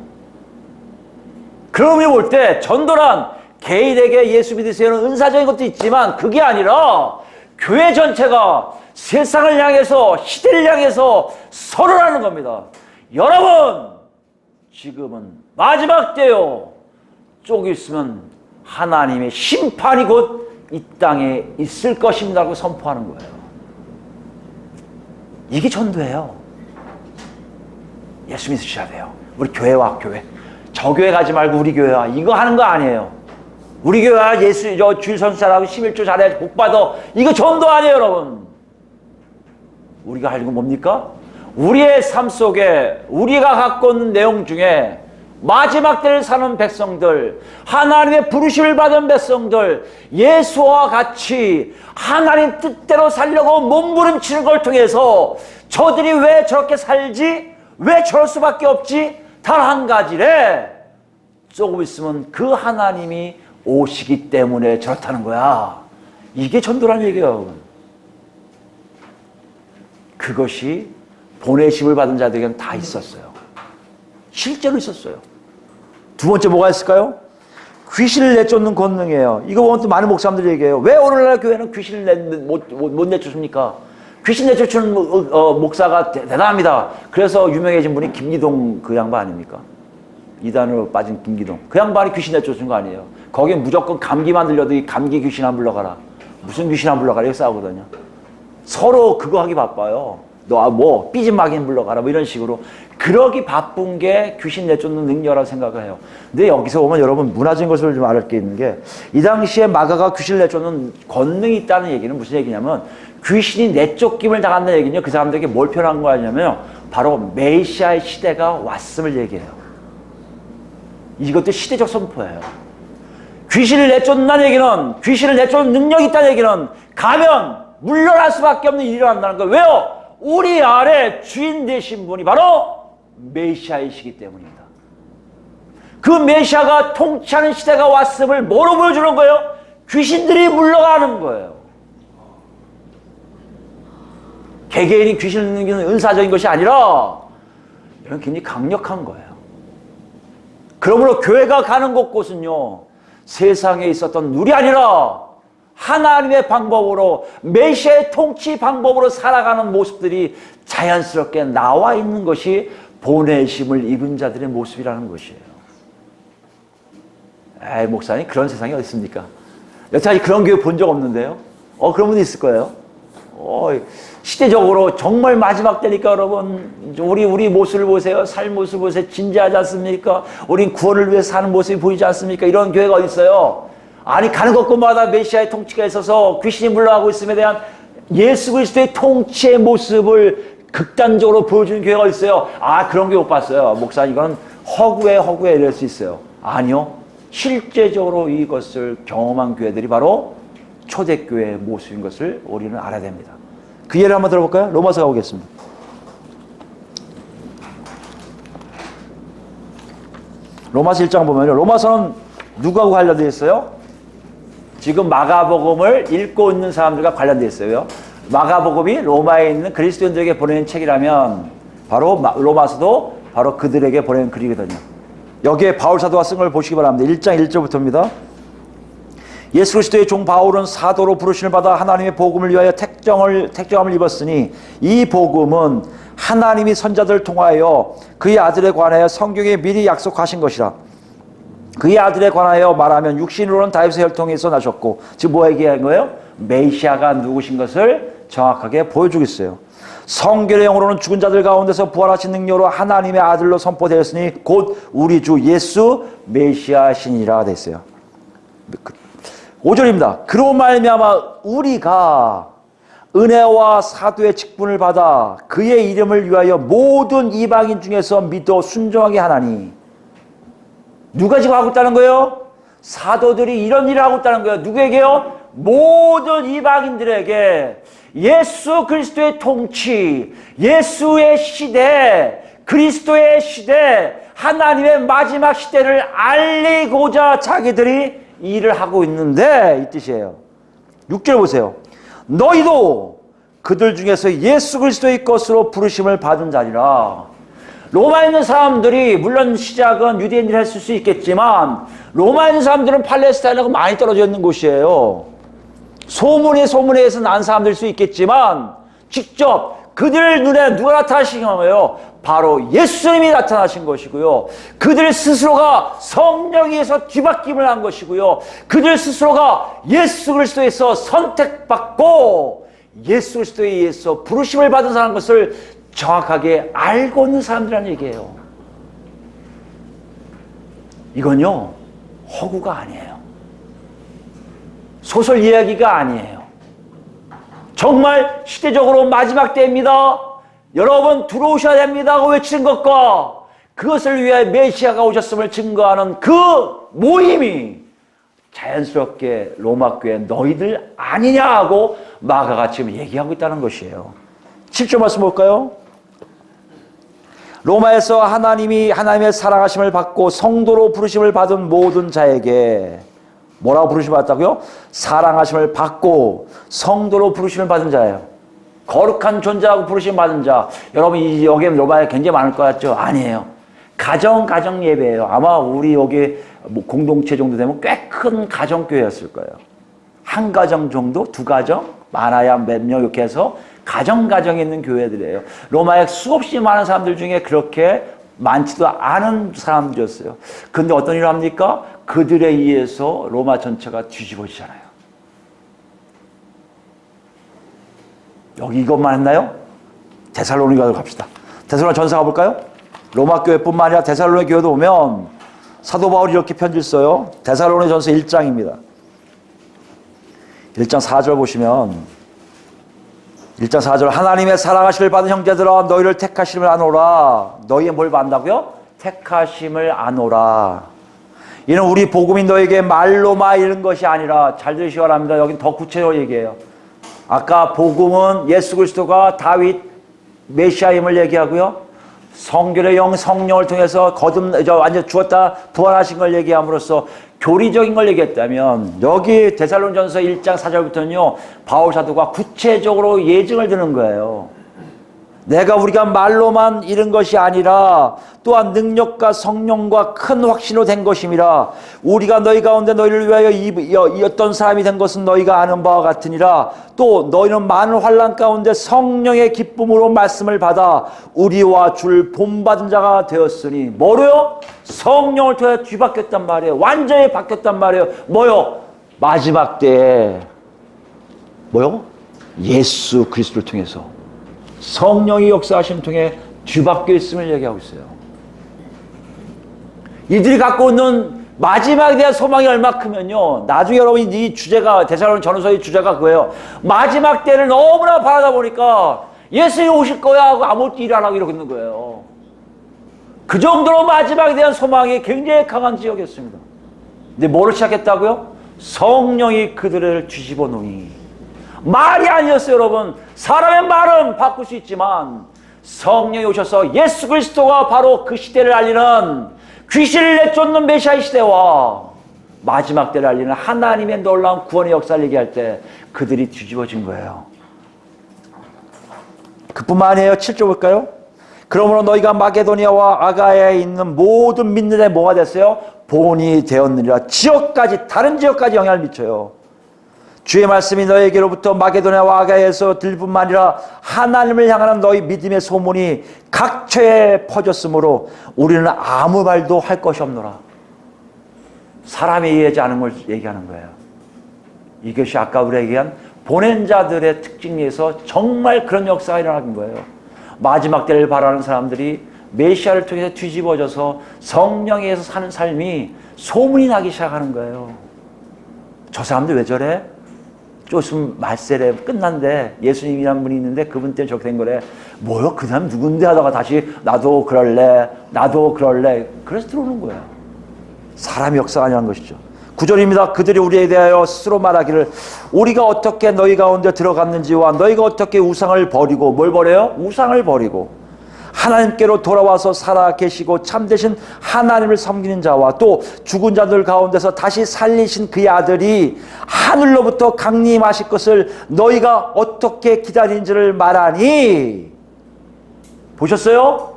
그러면 볼 때 전도란 개인에게 예수 믿으세요는 은사적인 것도 있지만 그게 아니라 교회 전체가 세상을 향해서, 시대를 향해서 선언하는 겁니다. 여러분, 지금은 마지막 때요. 조금 있으면 하나님의 심판이 곧 이 땅에 있을 것입니다라고 선포하는 거예요. 이게 전도예요. 예수 믿으셔야 돼요. 우리 교회와 교회. 저 교회 가지 말고 우리 교회와, 이거 하는 거 아니에요. 우리 교회와 예수, 주일 선수 잘하고 11조 잘해, 복 받아. 이거 전도 아니에요, 여러분. 우리가 할 건 뭡니까? 우리의 삶 속에 우리가 갖고 있는 내용 중에 마지막 때를 사는 백성들, 하나님의 부르심을 받은 백성들, 예수와 같이 하나님 뜻대로 살려고 몸부림치는 걸 통해서 저들이 왜 저렇게 살지? 왜 저럴 수밖에 없지? 단 한 가지래. 조금 있으면 그 하나님이 오시기 때문에 저렇다는 거야. 이게 전도라는 얘기예요. 그것이 보내심을 받은 자들에게는 다 있었어요. 실제로 있었어요. 두 번째 뭐가 있을까요? 귀신을 내쫓는 권능이에요. 이거 보면 또 많은 목사님들이 얘기해요. 왜 오늘날 교회는 귀신을 못 내쫓습니까? 귀신 내쫓는 목사가 대단합니다. 그래서 유명해진 분이 김기동 그 양반 아닙니까? 이단으로 빠진 김기동. 그 양반이 귀신 내쫓은 거 아니에요. 거긴 무조건 감기만 들려도 이 감기 귀신 안 불러가라. 무슨 귀신 안 불러가라 이렇게 싸우거든요. 서로 그거 하기 바빠요. 너 뭐 삐짐마긴 불러가라 뭐 이런 식으로. 그러기 바쁜 게 귀신 내쫓는 능력이라고 생각을 해요. 근데 여기서 보면 여러분 문화적인 것을 좀 알을 게 있는 게, 이 당시에 마가가 귀신을 내쫓는 권능이 있다는 얘기는 무슨 얘기냐면, 귀신이 내쫓김을 당한다는 얘기는요, 그 사람들에게 뭘 표현한 거 아니냐면 바로 메시아의 시대가 왔음을 얘기해요. 이것도 시대적 선포예요. 귀신을 내쫓는다는 얘기는, 귀신을 내쫓는 능력이 있다는 얘기는 가면 물러날 수밖에 없는 일이 일어난다는 거예요. 왜요? 우리 아래 주인 되신 분이 바로 메시아이시기 때문입니다. 그 메시아가 통치하는 시대가 왔음을 뭐로 보여주는 거예요? 귀신들이 물러가는 거예요. 개개인이 귀신을 능기는 은사적인 것이 아니라 이건 굉장히 강력한 거예요. 그러므로 교회가 가는 곳곳은요, 세상에 있었던 룰이 아니라 하나님의 방법으로, 메시아의 통치 방법으로 살아가는 모습들이 자연스럽게 나와 있는 것이 보내심을 입은 자들의 모습이라는 것이에요. 에이, 목사님, 그런 세상이 어디 있습니까? 여태까지 그런 교회 본 적 없는데요? 그런 분이 있을 거예요. 시대적으로 정말 마지막 때니까 여러분, 우리 모습을 보세요. 삶 모습을 보세요. 진지하지 않습니까? 우린 구원을 위해 사는 모습이 보이지 않습니까? 이런 교회가 어디 있어요? 아니, 가는 곳곳마다 메시아의 통치가 있어서 귀신이 물러가고 있음에 대한 예수 그리스도의 통치의 모습을 극단적으로 보여주는 교회가 어디 있어요? 그런 교회 못 봤어요. 목사님, 이건 허구에 이럴 수 있어요. 아니요. 실제적으로 이것을 경험한 교회들이 바로 초대교회의 모습인 것을 우리는 알아야 됩니다. 그 예를 한번 들어볼까요? 로마서 가보겠습니다. 로마서 1장 보면요, 로마서는 누구하고 관련되어 있어요? 지금 마가복음을 읽고 있는 사람들과 관련되어 있어요. 마가복음이 로마에 있는 그리스도인들에게 보내는 책이라면 바로 로마서도 바로 그들에게 보내는 글이거든요. 여기에 바울 사도가 쓴 걸 보시기 바랍니다. 1장 1절부터입니다. 예수 그리스도의 종 바울은 사도로 부르심을 받아 하나님의 복음을 위하여 택정함을 입었으니, 이 복음은 하나님이 선자들을 통하여 그의 아들에 관하여 성경에 미리 약속하신 것이라. 그의 아들에 관하여 말하면 육신으로는 다윗의 혈통에서 나셨고, 지금 뭐 얘기한 거예요? 메시아가 누구신 것을 정확하게 보여주고 있어요. 성결의 영으로는 죽은 자들 가운데서 부활하신 능력으로 하나님의 아들로 선포되었으니 곧 우리 주 예수 메시아시니라 됐어요. 5절입니다. 그로 말미암아 우리가 은혜와 사도의 직분을 받아 그의 이름을 위하여 모든 이방인 중에서 믿어 순종하게 하나니. 누가 지금 하고 있다는 거예요? 사도들이 이런 일을 하고 있다는 거예요. 누구에게요? 모든 이방인들에게 예수 그리스도의 통치, 예수의 시대, 그리스도의 시대, 하나님의 마지막 시대를 알리고자 자기들이 일을 하고 있는데, 이 뜻이에요. 6절 보세요. 너희도 그들 중에서 예수 그리스도의 것으로 부르심을 받은 자리라. 로마에 있는 사람들이, 물론 시작은 유대인들이 했을 수 있겠지만 로마에 있는 사람들은 팔레스타인하고 많이 떨어져 있는 곳이에요. 소문에 의해서 난 사람들일 수 있겠지만 직접 그들 눈에 누가 나타나신 거예요? 바로 예수님이 나타나신 것이고요. 그들 스스로가 성령에서 뒤바뀜을 한 것이고요. 그들 스스로가 예수 그리스도에서 선택받고 예수 그리스도에 의해서 부르심을 받은 사람 것을 정확하게 알고 있는 사람들이라는 얘기예요. 이건요, 허구가 아니에요. 소설 이야기가 아니에요. 정말 시대적으로 마지막 때입니다. 여러분 들어오셔야 됩니다 하고 외치는 것과 그것을 위해 메시아가 오셨음을 증거하는 그 모임이 자연스럽게 로마 교회 너희들 아니냐 하고 마가가 지금 얘기하고 있다는 것이에요. 7절 말씀 볼까요? 로마에서 하나님의 사랑하심을 받고 성도로 부르심을 받은 모든 자에게 뭐라고 부르심을 받았다고요? 사랑하심을 받고 성도로 부르심을 받은 자예요. 거룩한 존재하고 부르심을 받은 자. 여러분 여기에 로마에 굉장히 많을 것 같죠? 아니에요. 가정 예배예요. 아마 우리 여기 뭐 공동체 정도 되면 꽤 큰 가정교회였을 거예요. 한 가정 정도, 두 가정, 많아야 몇 명 이렇게 해서 가정에 있는 교회들이에요. 로마에 수없이 많은 사람들 중에 그렇게 많지도 않은 사람들이었어요. 근데 어떤 일을 합니까? 그들에 의해서 로마 전체가 뒤집어지잖아요. 여기 이것만 했나요? 데살로니가로 갑시다. 데살로니가 전서 가볼까요? 로마 교회뿐만 아니라 데살로니가 교회도 오면 사도 바울이 이렇게 편지를 써요. 데살로니가 전서 1장입니다. 1장 4절 보시면 1장 4절 하나님의 사랑하심을 받은 형제들아 너희를 택하심을 아노라. 너희의 뭘 받는다고요? 택하심을 아노라. 이는 우리 복음이 너에게 말로만 이른 것이 아니라 잘 들으시기 바랍니다. 여긴 더 구체적으로 얘기해요. 아까 복음은 예수 그리스도가 다윗 메시아임을 얘기하고요. 성결의 영 성령을 통해서 완전 죽었다 부활하신 걸 얘기함으로써 교리적인 걸 얘기했다면 여기 데살로니가전서 1장 4절부터는요. 바울 사도가 구체적으로 예증을 드는 거예요. 우리가 말로만 이른 것이 아니라 또한 능력과 성령과 큰 확신으로 된 것임이라. 우리가 너희 가운데 너희를 위하여 이 어떤 사람이 된 것은 너희가 아는 바와 같으니라. 또 너희는 많은 환난 가운데 성령의 기쁨으로 말씀을 받아 우리와 줄 본받은 자가 되었으니. 뭐로요? 성령을 통해 뒤바뀌었단 말이에요. 완전히 바뀌었단 말이에요. 뭐요? 마지막 때에 뭐요? 예수 그리스도를 통해서 성령의 역사하심을 통해 뒤바뀌어 있음을 얘기하고 있어요. 이들이 갖고 있는 마지막에 대한 소망이 얼마큼면요. 나중에 여러분 이 주제가 데살로니가 전서의 주제가 그거예요. 마지막 때를 너무나 바라다 보니까 예수님이 오실 거야 하고 아무것도 일 안 하고 이러고 있는 거예요. 그 정도로 마지막에 대한 소망이 굉장히 강한 지역이었습니다. 근데 뭐를 시작했다고요? 성령이 그들을 뒤집어 놓으니. 말이 아니었어요, 여러분. 사람의 말은 바꿀 수 있지만 성령이 오셔서 예수 그리스도가 바로 그 시대를 알리는 귀신을 내쫓는 메시아의 시대와 마지막 때를 알리는 하나님의 놀라운 구원의 역사를 얘기할 때 그들이 뒤집어진 거예요. 그뿐만 아니에요. 7절 볼까요? 그러므로 너희가 마게도니아와 아가야에 있는 모든 믿는 데 뭐가 됐어요? 본이 되었느니라. 지역까지, 다른 지역까지 영향을 미쳐요. 주의 말씀이 너에게로부터 마게도냐와 아가야에서 들릴 뿐만 아니라 하나님을 향하는 너희 믿음의 소문이 각처에 퍼졌으므로 우리는 아무 말도 할 것이 없노라. 사람이 이해하지 않은 걸 얘기하는 거예요. 이것이 아까 우리가 얘기한 보낸 자들의 특징에서 정말 그런 역사가 일어나는 거예요. 마지막 때를 바라는 사람들이 메시아를 통해서 뒤집어져서 성령에 의해서 사는 삶이 소문이 나기 시작하는 거예요. 저 사람들 왜 저래? 조금 말세래 끝난데 예수님이란 분이 있는데 그분 때문에 저렇게 된 거래. 뭐요? 그 사람 누군데 하다가 다시 나도 그럴래. 그래서 들어오는 거예요. 사람의 역사가 아니라는 것이죠. 9절입니다. 그들이 우리에 대하여 스스로 말하기를 우리가 어떻게 너희 가운데 들어갔는지와 너희가 어떻게 우상을 버리고 뭘 버려요? 우상을 버리고 하나님께로 돌아와서 살아 계시고 참되신 하나님을 섬기는 자와 또 죽은 자들 가운데서 다시 살리신 그의 아들이 하늘로부터 강림하실 것을 너희가 어떻게 기다리는지를 말하니. 보셨어요?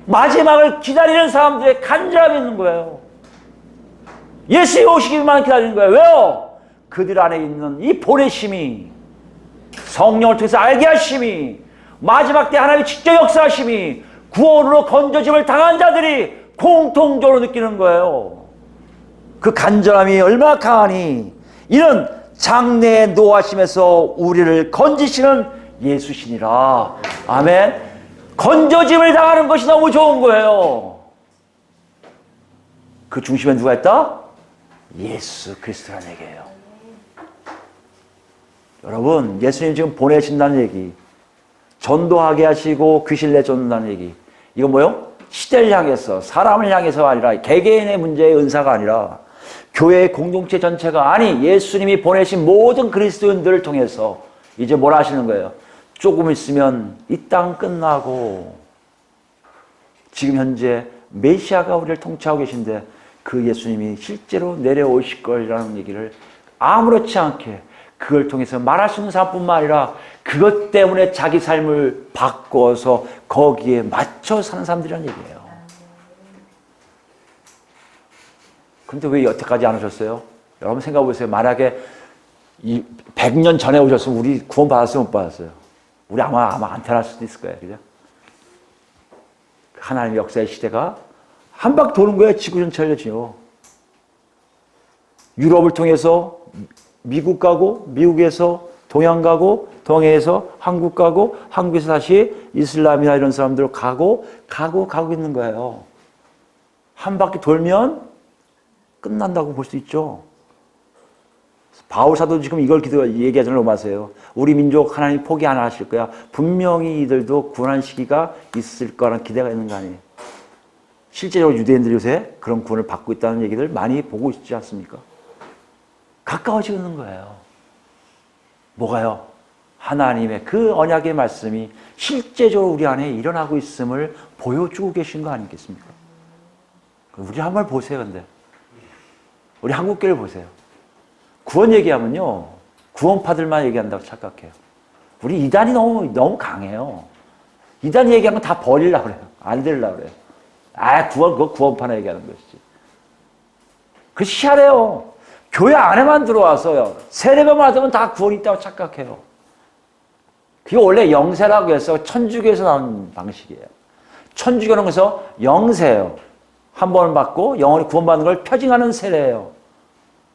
마지막을 기다리는 사람들의 간절함이 있는 거예요. 예수의 오시기만 기다리는 거예요. 왜요? 그들 안에 있는 이 보내심이, 성령을 통해서 알게 하심이, 마지막 때 하나님의 직접 역사하심이, 구원으로 건져짐을 당한 자들이 공통적으로 느끼는 거예요. 그 간절함이 얼마나 강하니. 이는 장래의 노하심에서 우리를 건지시는 예수시니라. 아멘. 건져짐을 당하는 것이 너무 좋은 거예요. 그 중심에 누가 있다? 예수 그리스도라는 얘기예요. 여러분, 예수님 지금 보내신다는 얘기, 전도하게 하시고 귀신 내쫓는다는 얘기, 이거 뭐요? 시대를 향해서, 사람을 향해서가 아니라 개개인의 문제의 은사가 아니라 교회의 공동체 전체가, 아니 예수님이 보내신 모든 그리스도인들을 통해서 이제 뭐라 하시는 거예요? 조금 있으면 이 땅 끝나고 지금 현재 메시아가 우리를 통치하고 계신데 그 예수님이 실제로 내려오실 거라는 얘기를 아무렇지 않게 그걸 통해서 말할 수 있는 사람뿐만 아니라 그것 때문에 자기 삶을 바꿔서 거기에 맞춰 사는 사람들이라는 얘기예요. 근데 왜 여태까지 안 오셨어요? 여러분 생각해 보세요. 만약에 100년 전에 오셨으면 우리 구원 받았으면 못 받았어요. 우리 아마 안 태어날 수도 있을 거예요. 그죠? 하나님의 역사의 시대가 한 바퀴 도는 거예요. 지구 전체를 지요. 유럽을 통해서 미국 가고, 미국에서 동양 가고, 동해에서 한국 가고, 한국에서 다시 이슬람이나 이런 사람들 가고 있는 거예요. 한 바퀴 돌면 끝난다고 볼 수 있죠. 바울 사도 지금 이걸 얘기하잖아요. 로마서요. 우리 민족 하나님 포기 안 하실 거야. 분명히 이들도 구원한 시기가 있을 거라는 기대가 있는 거 아니에요. 실제로 유대인들이 요새 그런 구원을 받고 있다는 얘기들 많이 보고 있지 않습니까? 가까워지고 있는 거예요. 뭐가요? 하나님의 그 언약의 말씀이 실제적으로 우리 안에 일어나고 있음을 보여주고 계신 거 아니겠습니까? 우리 한번 보세요. 근데 우리 한국교회를 보세요. 구원 얘기하면요, 구원파들만 얘기한다고 착각해요. 우리 이단이 너무 강해요. 이단이 얘기하면 다 버리려고 그래요. 안 들으려고 그래요. 그거 구원파나 얘기하는 것이지. 그 희한해요. 교회 안에만 들어와서요, 세례만 받으면 다 구원이 있다고 착각해요. 그게 원래 영세라고 해서 천주교에서 나온 방식이에요. 천주교는 그래서 영세예요. 한 번 받고 영원히 구원받는 걸 표징하는 세례예요.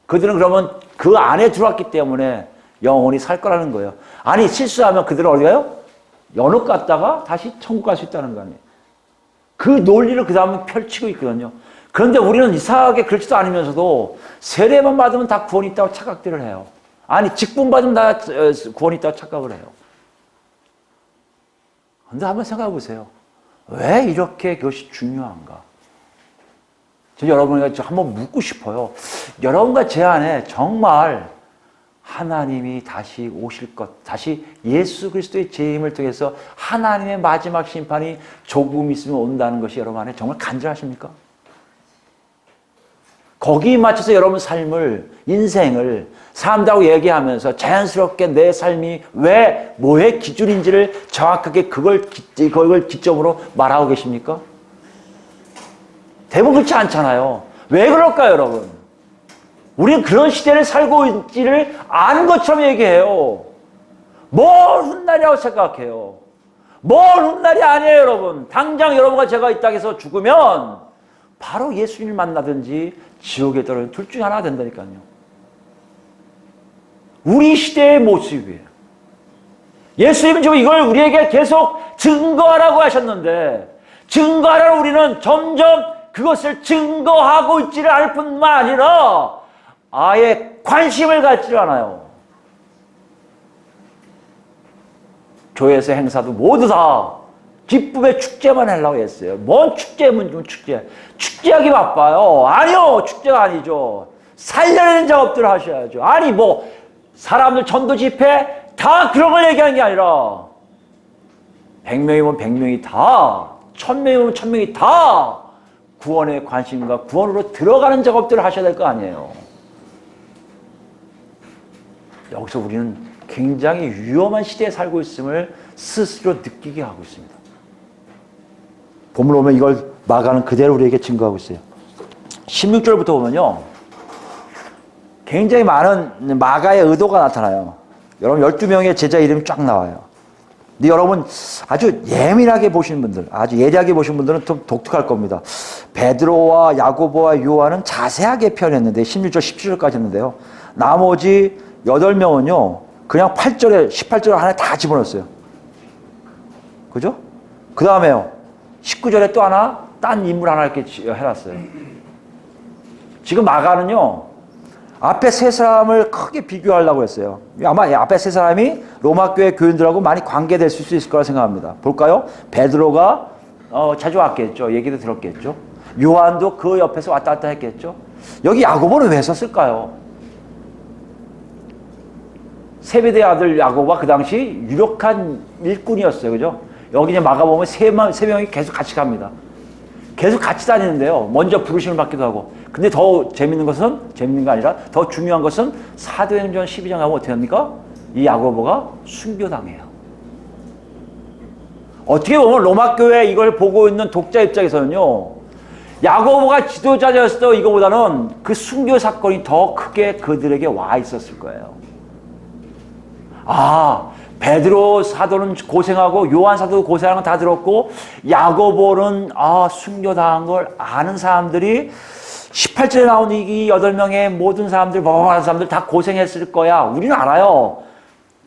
그들은 그러면 그 안에 들어왔기 때문에 영원히 살 거라는 거예요. 아니, 실수하면 그들은 어디 가요? 연옥 갔다가 다시 천국 갈 수 있다는 거 아니에요. 그 논리를 그 다음에 펼치고 있거든요. 그런데 우리는 이상하게 그렇지도 않으면서도 세례만 받으면 다 구원이 있다고 착각들을 해요. 아니, 직분 받으면 다 구원이 있다고 착각을 해요. 그런데 한번 생각해 보세요. 왜 이렇게 그것이 중요한가? 저 여러분에게 한번 묻고 싶어요. 여러분과 제 안에 정말 하나님이 다시 오실 것, 다시 예수 그리스도의 재림을 통해서 하나님의 마지막 심판이 조금 있으면 온다는 것이 여러분 안에 정말 간절하십니까? 거기에 맞춰서 여러분 삶을, 인생을 산다고 얘기하면서 자연스럽게 내 삶이 왜, 뭐의 기준인지를 정확하게 그걸 기점으로 말하고 계십니까? 대부분 그렇지 않잖아요. 왜 그럴까요, 여러분? 우리는 그런 시대를 살고 있지를 아는 것처럼 얘기해요. 뭘 훗날이라고 생각해요. 뭘 훗날이 아니에요, 여러분. 당장 여러분과 제가 이 땅에서 죽으면 바로 예수님을 만나든지 지옥에 떨어지는 둘 중에 하나가 된다니까요. 우리 시대의 모습이에요. 예수님은 지금 이걸 우리에게 계속 증거하라고 하셨는데, 증거하라고 우리는 점점 그것을 증거하고 있지를 않을 뿐만 아니라 아예 관심을 갖지를 않아요. 교회에서 행사도 모두 다 기쁨의 축제만 하려고 했어요. 뭔 축제면 축제. 축제하기 바빠요. 아니요, 축제가 아니죠. 살려내는 작업들을 하셔야죠. 아니 뭐 사람들 전도 집회 다 그런 걸 얘기하는 게 아니라 100명이면 100명이 다, 1000명이면 1000명이 다 구원에 관심과 구원으로 들어가는 작업들을 하셔야 될 거 아니에요. 여기서 우리는 굉장히 위험한 시대에 살고 있음을 스스로 느끼게 하고 있습니다. 본문 오면 이걸 마가는 그대로 우리에게 증거하고 있어요. 16절부터 보면요, 굉장히 많은 마가의 의도가 나타나요. 여러분 12명의 제자 이름이 쫙 나와요. 근데 여러분 아주 예민하게 보시는 분들, 아주 예리하게 보시는 분들은 좀 독특할 겁니다. 베드로와 야고보와 요한은 자세하게 표현했는데 16절, 17절까지 했는데요. 나머지 8명은요, 그냥 8절에, 18절 안에 다 집어넣었어요. 그죠? 그 다음에요, 19절에 또 하나, 딴 인물 하나 이렇게 해놨어요. 지금 마가는요, 앞에 세 사람을 크게 비교하려고 했어요. 아마 앞에 세 사람이 로마 교회 교인들하고 많이 관계될 수 있을 거라 생각합니다. 볼까요? 베드로가 자주 왔겠죠. 얘기도 들었겠죠. 요한도 그 옆에서 왔다 갔다 했겠죠. 여기 야고보는 왜 썼을까요? 세베대 아들 야고보가 그 당시 유력한 일꾼이었어요. 그죠? 여기 이제 마가 보면 세 명이 계속 같이 갑니다. 계속 같이 다니는데요. 먼저 부르심을 받기도 하고. 근데 더 재밌는 거 아니라 더 중요한 것은 사도행전 12장 가면 어떻게 합니까? 이 야고보가 순교당해요. 어떻게 보면 로마 교회 이걸 보고 있는 독자 입장에서는요, 야고보가 지도자였어도 이거보다는 그 순교 사건이 더 크게 그들에게 와 있었을 거예요. 아, 베드로 사도는 고생하고 요한 사도도 고생하는 건 다 들었고 야고보는 순교당한 걸 아는 사람들이 18절에 나오는 이 8명의 모든 사람들, 먹어가는 사람들 다 고생했을 거야. 우리는 알아요.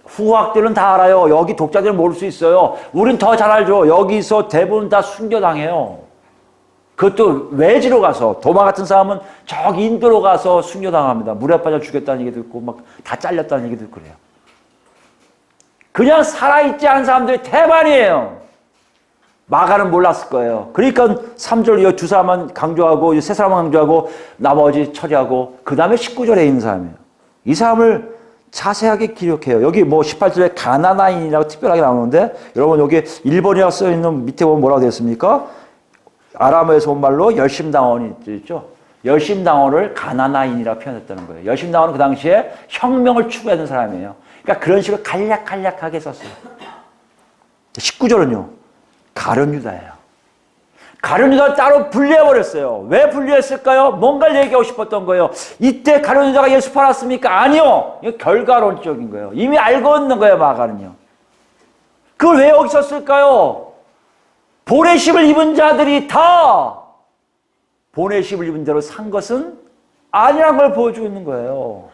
후학들은 다 알아요. 여기 독자들은 모를 수 있어요. 우린 더 잘 알죠. 여기서 대부분 다 순교당해요. 그것도 외지로 가서, 도마 같은 사람은 저기 인도로 가서 순교당합니다. 물에 빠져 죽였다는 얘기도 있고 막 다 잘렸다는 얘기도 있고 그래요. 그냥 살아있지 않은 사람들이 대반이에요. 마가는 몰랐을 거예요. 그러니까 3절 두 사람만 강조하고 세 사람만 강조하고 나머지 처리하고 그 다음에 19절에 있는 사람이에요. 이 사람을 자세하게 기록해요. 여기 뭐 18절에 가나나인이라고 특별하게 나오는데 여러분 여기 1번이라고 써있는 밑에 보면 뭐라고 되어 있습니까? 아람어에서 온 말로 열심당원이 있죠. 열심당원을 가나나인이라고 표현했다는 거예요. 열심당원은 그 당시에 혁명을 추구하는 사람이에요. 그러니까 그런 식으로 간략하게 썼어요. 19절은요. 가룟 유다예요. 가룟 유다를 따로 분리해버렸어요. 왜 분리했을까요? 뭔가를 얘기하고 싶었던 거예요. 이때 가룟 유다가 예수 팔았습니까? 아니요. 이거 결과론적인 거예요. 이미 알고 있는 거예요, 마가는요. 그걸 왜 여기 썼을까요? 보내심을 입은 자들이 다 보내심을 입은 대로 산 것은 아니라는 걸 보여주고 있는 거예요.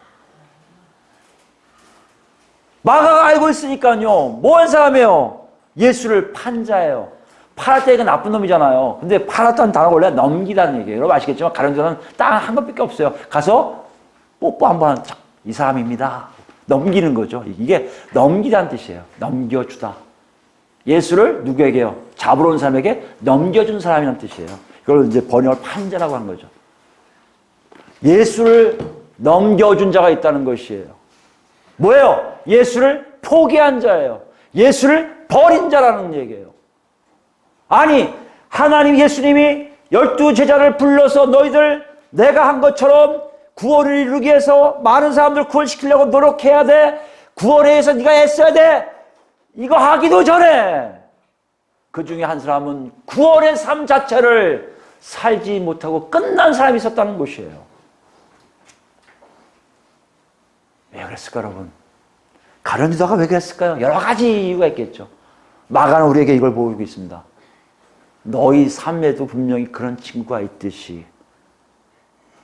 마가가 알고 있으니까요. 뭐한 사람이에요? 예수를 판 자예요. 팔았다 이거 나쁜 놈이잖아요. 근데 팔았다는 단어가 원래 넘기다는 얘기예요. 여러분 아시겠지만 가룟 유다는 딱 한 것밖에 없어요. 가서 뽀뽀 한번 하는 척. 이 사람입니다. 넘기는 거죠. 이게 넘기다는 뜻이에요. 넘겨주다. 예수를 누구에게요? 잡으러 온 사람에게 넘겨준 사람이라는 뜻이에요. 이걸 이제 번역을 판자라고 하는 거죠. 예수를 넘겨준 자가 있다는 것이에요. 뭐예요? 예수를 포기한 자예요. 예수를 버린 자라는 얘기예요. 아니, 하나님 예수님이 12제자를 불러서 너희들 내가 한 것처럼 구원을 이루기 위해서 많은 사람들을 구원시키려고 노력해야 돼. 구원에 의해서 네가 애써야 돼. 이거 하기도 전에 그 중에 한 사람은 구원의 삶 자체를 살지 못하고 끝난 사람이 있었다는 것이에요. 왜 그랬을까 여러분? 가룟 유다가 왜 그랬을까요? 여러 가지 이유가 있겠죠. 마가는 우리에게 이걸 보여주고 있습니다. 너희 삶에도 분명히 그런 친구가 있듯이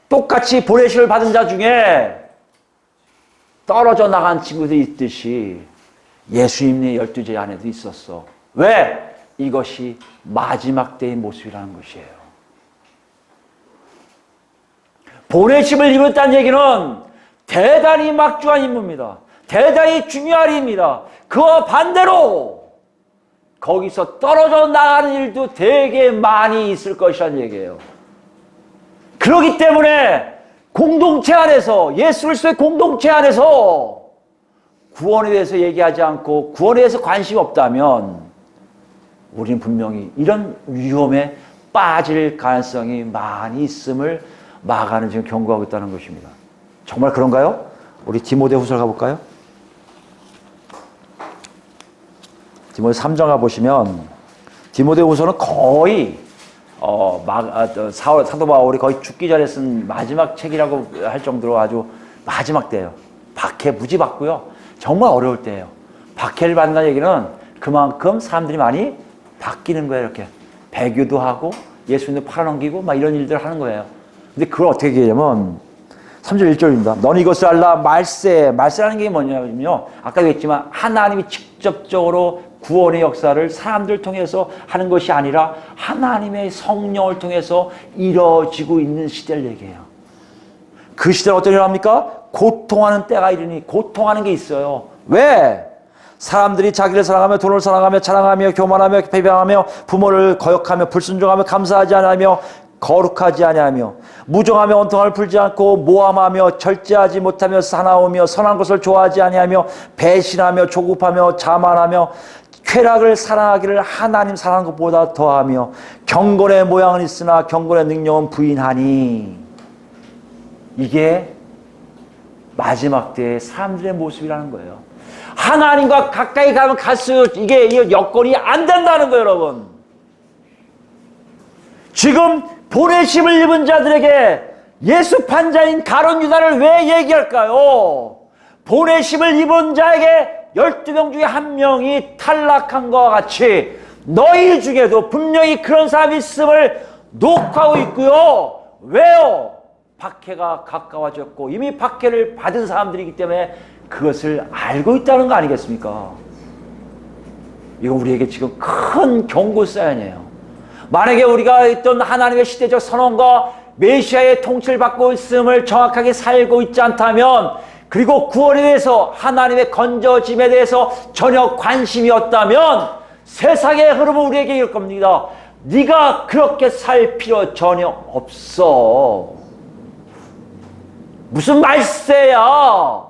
똑같이 보내심을 받은 자 중에 떨어져 나간 친구들이 있듯이 예수님의 12제자 안에도 있었어. 왜? 이것이 마지막 때의 모습이라는 것이에요. 보내심을 입었다는 얘기는 대단히 막중한 임무입니다. 대단히 중요한 일입니다. 그와 반대로 거기서 떨어져 나가는 일도 되게 많이 있을 것이라는 얘기예요. 그렇기 때문에 공동체 안에서 예수 그리스도의 공동체 안에서 구원에 대해서 얘기하지 않고 구원에 대해서 관심이 없다면 우리는 분명히 이런 위험에 빠질 가능성이 많이 있음을 마가는 지금 경고하고 있다는 것입니다. 정말 그런가요? 우리 디모데후서 가볼까요? 디모데 3장 가보시면 디모데후서는 거의 사도 바울이 거의 죽기 전에 쓴 마지막 책이라고 할 정도로 아주 마지막 때예요. 박해 무지 받고요. 정말 어려울 때예요. 박해를 받는다는 얘기는 그만큼 사람들이 많이 바뀌는 거예요. 이렇게 배교도 하고 예수님도 팔아넘기고 막 이런 일들을 하는 거예요. 근데 그걸 어떻게 얘기하냐면 3절 1절입니다. 넌 이것을 알라. 말세라는 게 뭐냐면요. 아까도 했지만 하나님이 직접적으로 구원의 역사를 사람들 통해서 하는 것이 아니라 하나님의 성령을 통해서 이루어지고 있는 시대를 얘기해요. 그 시대는 어떤 일을 합니까? 고통하는 때가 이르니 고통하는 게 있어요. 왜? 사람들이 자기를 사랑하며 돈을 사랑하며 자랑하며 교만하며 배반하며 부모를 거역하며 불순종하며 감사하지 않으며 거룩하지 아니하며 무정하며 원통함을 풀지 않고 모함하며 절제하지 못하며 사나우며 선한 것을 좋아하지 아니하며 배신하며 조급하며 자만하며 쾌락을 사랑하기를 하나님 사랑하는 것보다 더하며 경건의 모양은 있으나 경건의 능력은 부인하니. 이게 마지막 때의 사람들의 모습이라는 거예요. 하나님과 가까이 가면 갈수록 이게 여건이 안 된다는 거예요, 여러분. 지금 보내심을 입은 자들에게 예수 판자인 가룟 유다를 왜 얘기할까요? 보내심을 입은 자에게 12명 중에 한 명이 탈락한 것과 같이 너희 중에도 분명히 그런 사람이 있음을 녹화하고 있고요. 왜요? 박해가 가까워졌고 이미 박해를 받은 사람들이기 때문에 그것을 알고 있다는 거 아니겠습니까? 이거 우리에게 지금 큰 경고 사연이에요. 만약에 우리가 있던 하나님의 시대적 선언과 메시아의 통치를 받고 있음을 정확하게 살고 있지 않다면, 그리고 구원에 대해서 하나님의 건져짐에 대해서 전혀 관심이 없다면 세상의 흐름은 우리에게 이럴 겁니다. 네가 그렇게 살 필요 전혀 없어. 무슨 말세야?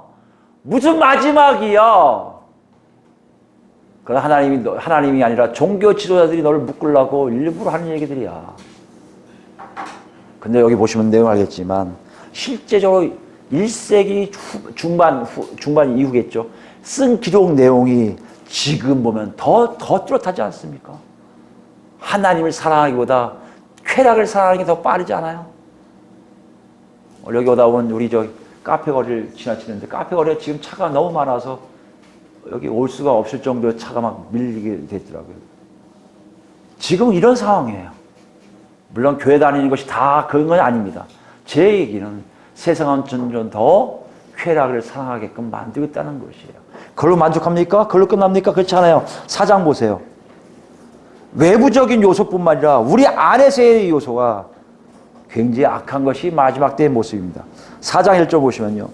무슨 마지막이야? 그건 하나님이 아니라 종교 지도자들이 너를 묶으려고 일부러 하는 얘기들이야. 근데 여기 보시면 내용 알겠지만 실제적으로 1세기 중반 이후겠죠. 쓴 기록 내용이 지금 보면 더 뚜렷하지 않습니까? 하나님을 사랑하기보다 쾌락을 사랑하는 게 더 빠르지 않아요? 여기 오다 보면 우리 카페 거리를 지나치는데 카페 거리에 지금 차가 너무 많아서 여기 올 수가 없을 정도의 차가 막 밀리게 됐더라고요. 지금 이런 상황이에요. 물론 교회 다니는 것이 다 그런 건 아닙니다. 제 얘기는 세상은 점점 더 쾌락을 사랑하게끔 만들고 있다는 것이에요. 그걸로 만족합니까? 그걸로 끝납니까? 그렇지 않아요. 4장 보세요. 외부적인 요소뿐만 아니라 우리 안에서의 요소가 굉장히 악한 것이 마지막 때의 모습입니다. 4장 1절 보시면요.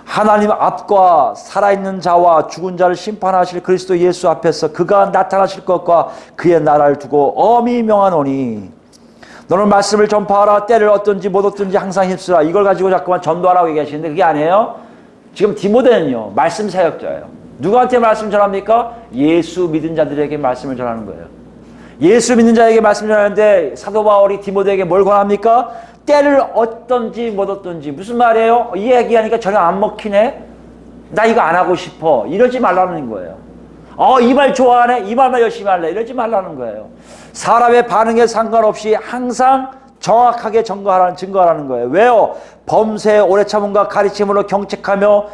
하나님 앞과 살아있는 자와 죽은 자를 심판하실 그리스도 예수 앞에서 그가 나타나실 것과 그의 나라를 두고 엄히 명하노니 너는 말씀을 전파하라. 때를 얻든지 못 얻든지 항상 힘쓰라. 이걸 가지고 자꾸만 전도하라고 얘기하시는데 그게 아니에요. 지금 디모데는요, 말씀 사역자예요. 누구한테 말씀 전합니까? 예수 믿은 자들에게 말씀을 전하는 거예요. 예수 믿는 자에게 말씀 전하는데 사도 바울이 디모데에게 뭘 권합니까? 때를 얻든지 못 얻든지. 무슨 말이에요? 이 얘기하니까 전혀 안 먹히네? 나 이거 안 하고 싶어. 이러지 말라는 거예요. 이 말 좋아하네? 이 말만 열심히 할래? 이러지 말라는 거예요. 사람의 반응에 상관없이 항상 정확하게 증거하라는 거예요. 왜요? 범죄 오래 참음과 가르침으로 경책하며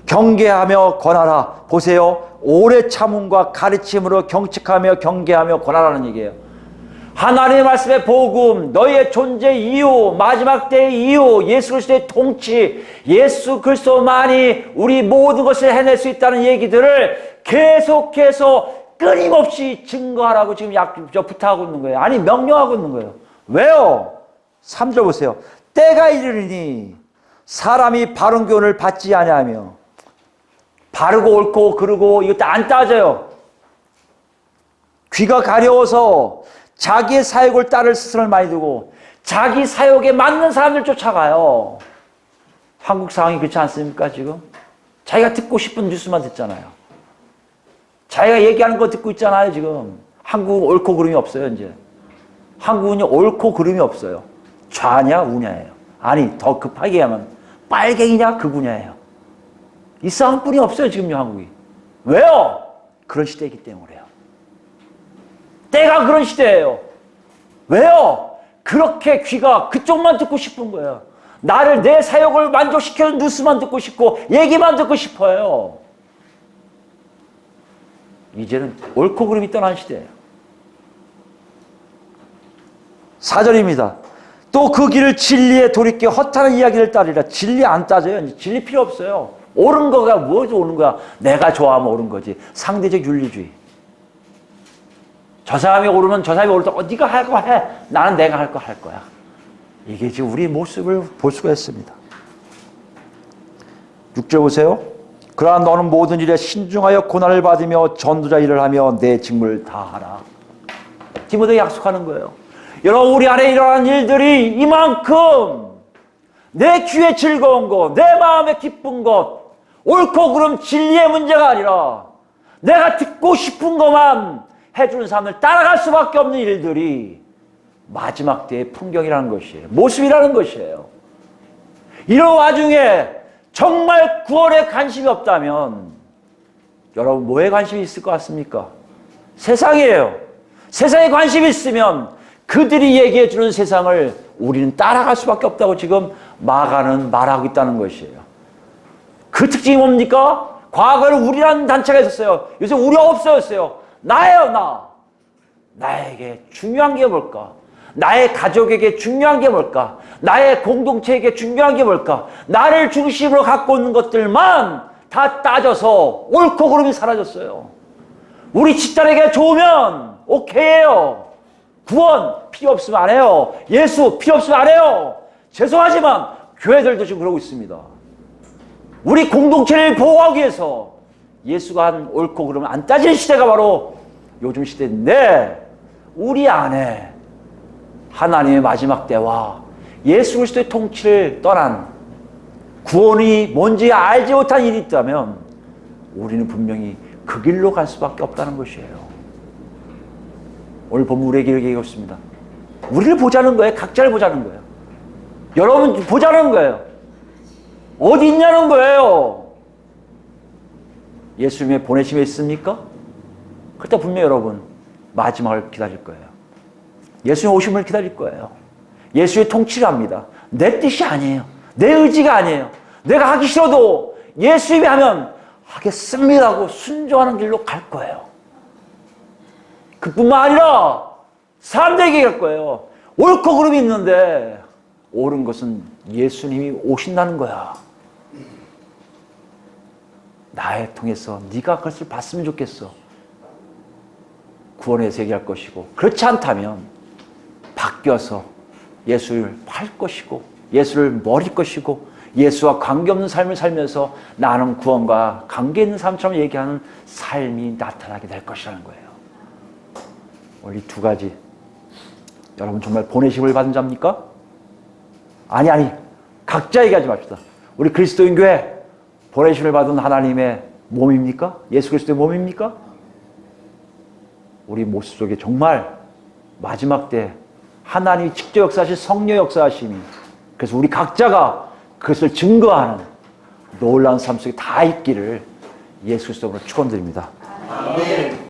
경계하며 권하라. 보세요. 오래 참음과 가르침으로 경책하며 경계하며 권하라는 얘기예요. 하나님의 말씀의 복음, 너희의 존재 이유, 마지막 때의 이유, 예수 그리스도의 통치, 예수 그리스도만이 우리 모든 것을 해낼 수 있다는 얘기들을 계속해서 끊임없이 증거하라고 지금 부탁하고 있는 거예요. 아니, 명령하고 있는 거예요. 왜요? 3절 보세요. 때가 이르리니 사람이 바른 교훈을 받지 아니하며. 바르고 옳고 그르고 이것도 안 따져요. 귀가 가려워서 자기의 사욕을 따를 스승을 많이 두고 자기 사욕에 맞는 사람들 쫓아가요. 한국 상황이 그렇지 않습니까 지금? 자기가 듣고 싶은 뉴스만 듣잖아요. 자기가 얘기하는 거 듣고 있잖아요 지금. 한국은 옳고 그름이 없어요 이제. 한국은요 옳고 그름이 없어요. 좌냐 우냐예요. 아니 더 급하게 하면 빨갱이냐 극우냐예요. 이 싸움뿐이 없어요 지금요 한국이. 왜요? 그런 시대이기 때문에요. 때가 그런 시대예요. 왜요? 그렇게 귀가 그쪽만 듣고 싶은 거예요. 나를 내 사욕을 만족시켜서 뉴스만 듣고 싶고 얘기만 듣고 싶어요. 이제는 옳고 그름이 떠난 시대예요. 4절입니다. 또 그 길을 진리에 돌이켜 허탄한 이야기를 따르리라. 진리 안 따져요. 진리 필요 없어요. 옳은 거가 뭐죠? 옳은 거야. 내가 좋아하면 옳은 거지. 상대적 윤리주의. 저 사람이 옳으면 저 사람이 옳다. 네가 할 거 해. 나는 내가 할 거 할 거야. 이게 지금 우리 모습을 볼 수가 있습니다. 6절 보세요. 그러나 너는 모든 일에 신중하여 고난을 받으며 전도자 일을 하며 내 직무를 다하라. 디모데에게 약속하는 거예요. 여러분 우리 안에 일어나는 일들이 이만큼 내 귀에 즐거운 것, 내 마음에 기쁜 것, 옳고 그름 진리의 문제가 아니라 내가 듣고 싶은 것만 해주는 사람을 따라갈 수밖에 없는 일들이 마지막 때의 풍경이라는 것이에요. 모습이라는 것이에요. 이런 와중에 정말 구원에 관심이 없다면 여러분 뭐에 관심이 있을 것 같습니까? 세상이에요. 세상에 관심이 있으면 그들이 얘기해 주는 세상을 우리는 따라갈 수밖에 없다고 지금 마가는 말하고 있다는 것이에요. 그 특징이 뭡니까? 과거에는 우리라는 단체가 있었어요. 요새 우리가 없어졌어요. 나예요, 나. 나에게 중요한 게 뭘까? 나의 가족에게 중요한 게 뭘까? 나의 공동체에게 중요한 게 뭘까? 나를 중심으로 갖고 있는 것들만 다 따져서 옳고 그름이 사라졌어요. 우리 집단에게 좋으면 오케이예요. 구원 필요 없으면 안 해요. 예수 필요 없으면 안 해요. 죄송하지만 교회들도 지금 그러고 있습니다. 우리 공동체를 보호하기 위해서 예수가 한 옳고 그름을 안 따지는 시대가 바로 요즘 시대인데, 우리 안에 하나님의 마지막 때와 예수 그리스도의 통치를 떠난 구원이 뭔지 알지 못한 일이 있다면 우리는 분명히 그 길로 갈 수밖에 없다는 것이에요. 오늘 본문 우리에게 이렇게 얘기했습니다. 우리를 보자는 거예요. 각자를 보자는 거예요. 여러분 보자는 거예요. 어디 있냐는 거예요. 예수님의 보내심에 있습니까? 그때 분명히 여러분 마지막을 기다릴 거예요. 예수의 오심을 기다릴 거예요. 예수의 통치를 합니다. 내 뜻이 아니에요. 내 의지가 아니에요. 내가 하기 싫어도 예수님이 하면 하겠습니다 하고 순종하는 길로 갈 거예요. 그뿐만 아니라 사람들에게 갈 거예요. 옳고 그름이 있는데 옳은 것은 예수님이 오신다는 거야. 나에 통해서 네가 그것을 봤으면 좋겠어. 구원에서 얘기할 것이고, 그렇지 않다면 바뀌어서 예수를 팔 것이고 예수를 버릴 것이고 예수와 관계없는 삶을 살면서 나는 구원과 관계 있는 삶처럼 얘기하는 삶이 나타나게 될 것이라는 거예요. 오늘 이 두 가지, 여러분 정말 보내심을 받은 자입니까? 아니 각자 얘기하지 맙시다. 우리 그리스도인 교회 보내심을 받은 하나님의 몸입니까? 예수 그리스도의 몸입니까? 우리 모습 속에 정말 마지막 때 하나님이 직접 역사하신 성령 역사하심이, 그래서 우리 각자가 그것을 증거하는 놀라운 삶 속에 다 있기를 예수 그리스도로 축원드립니다. 아멘.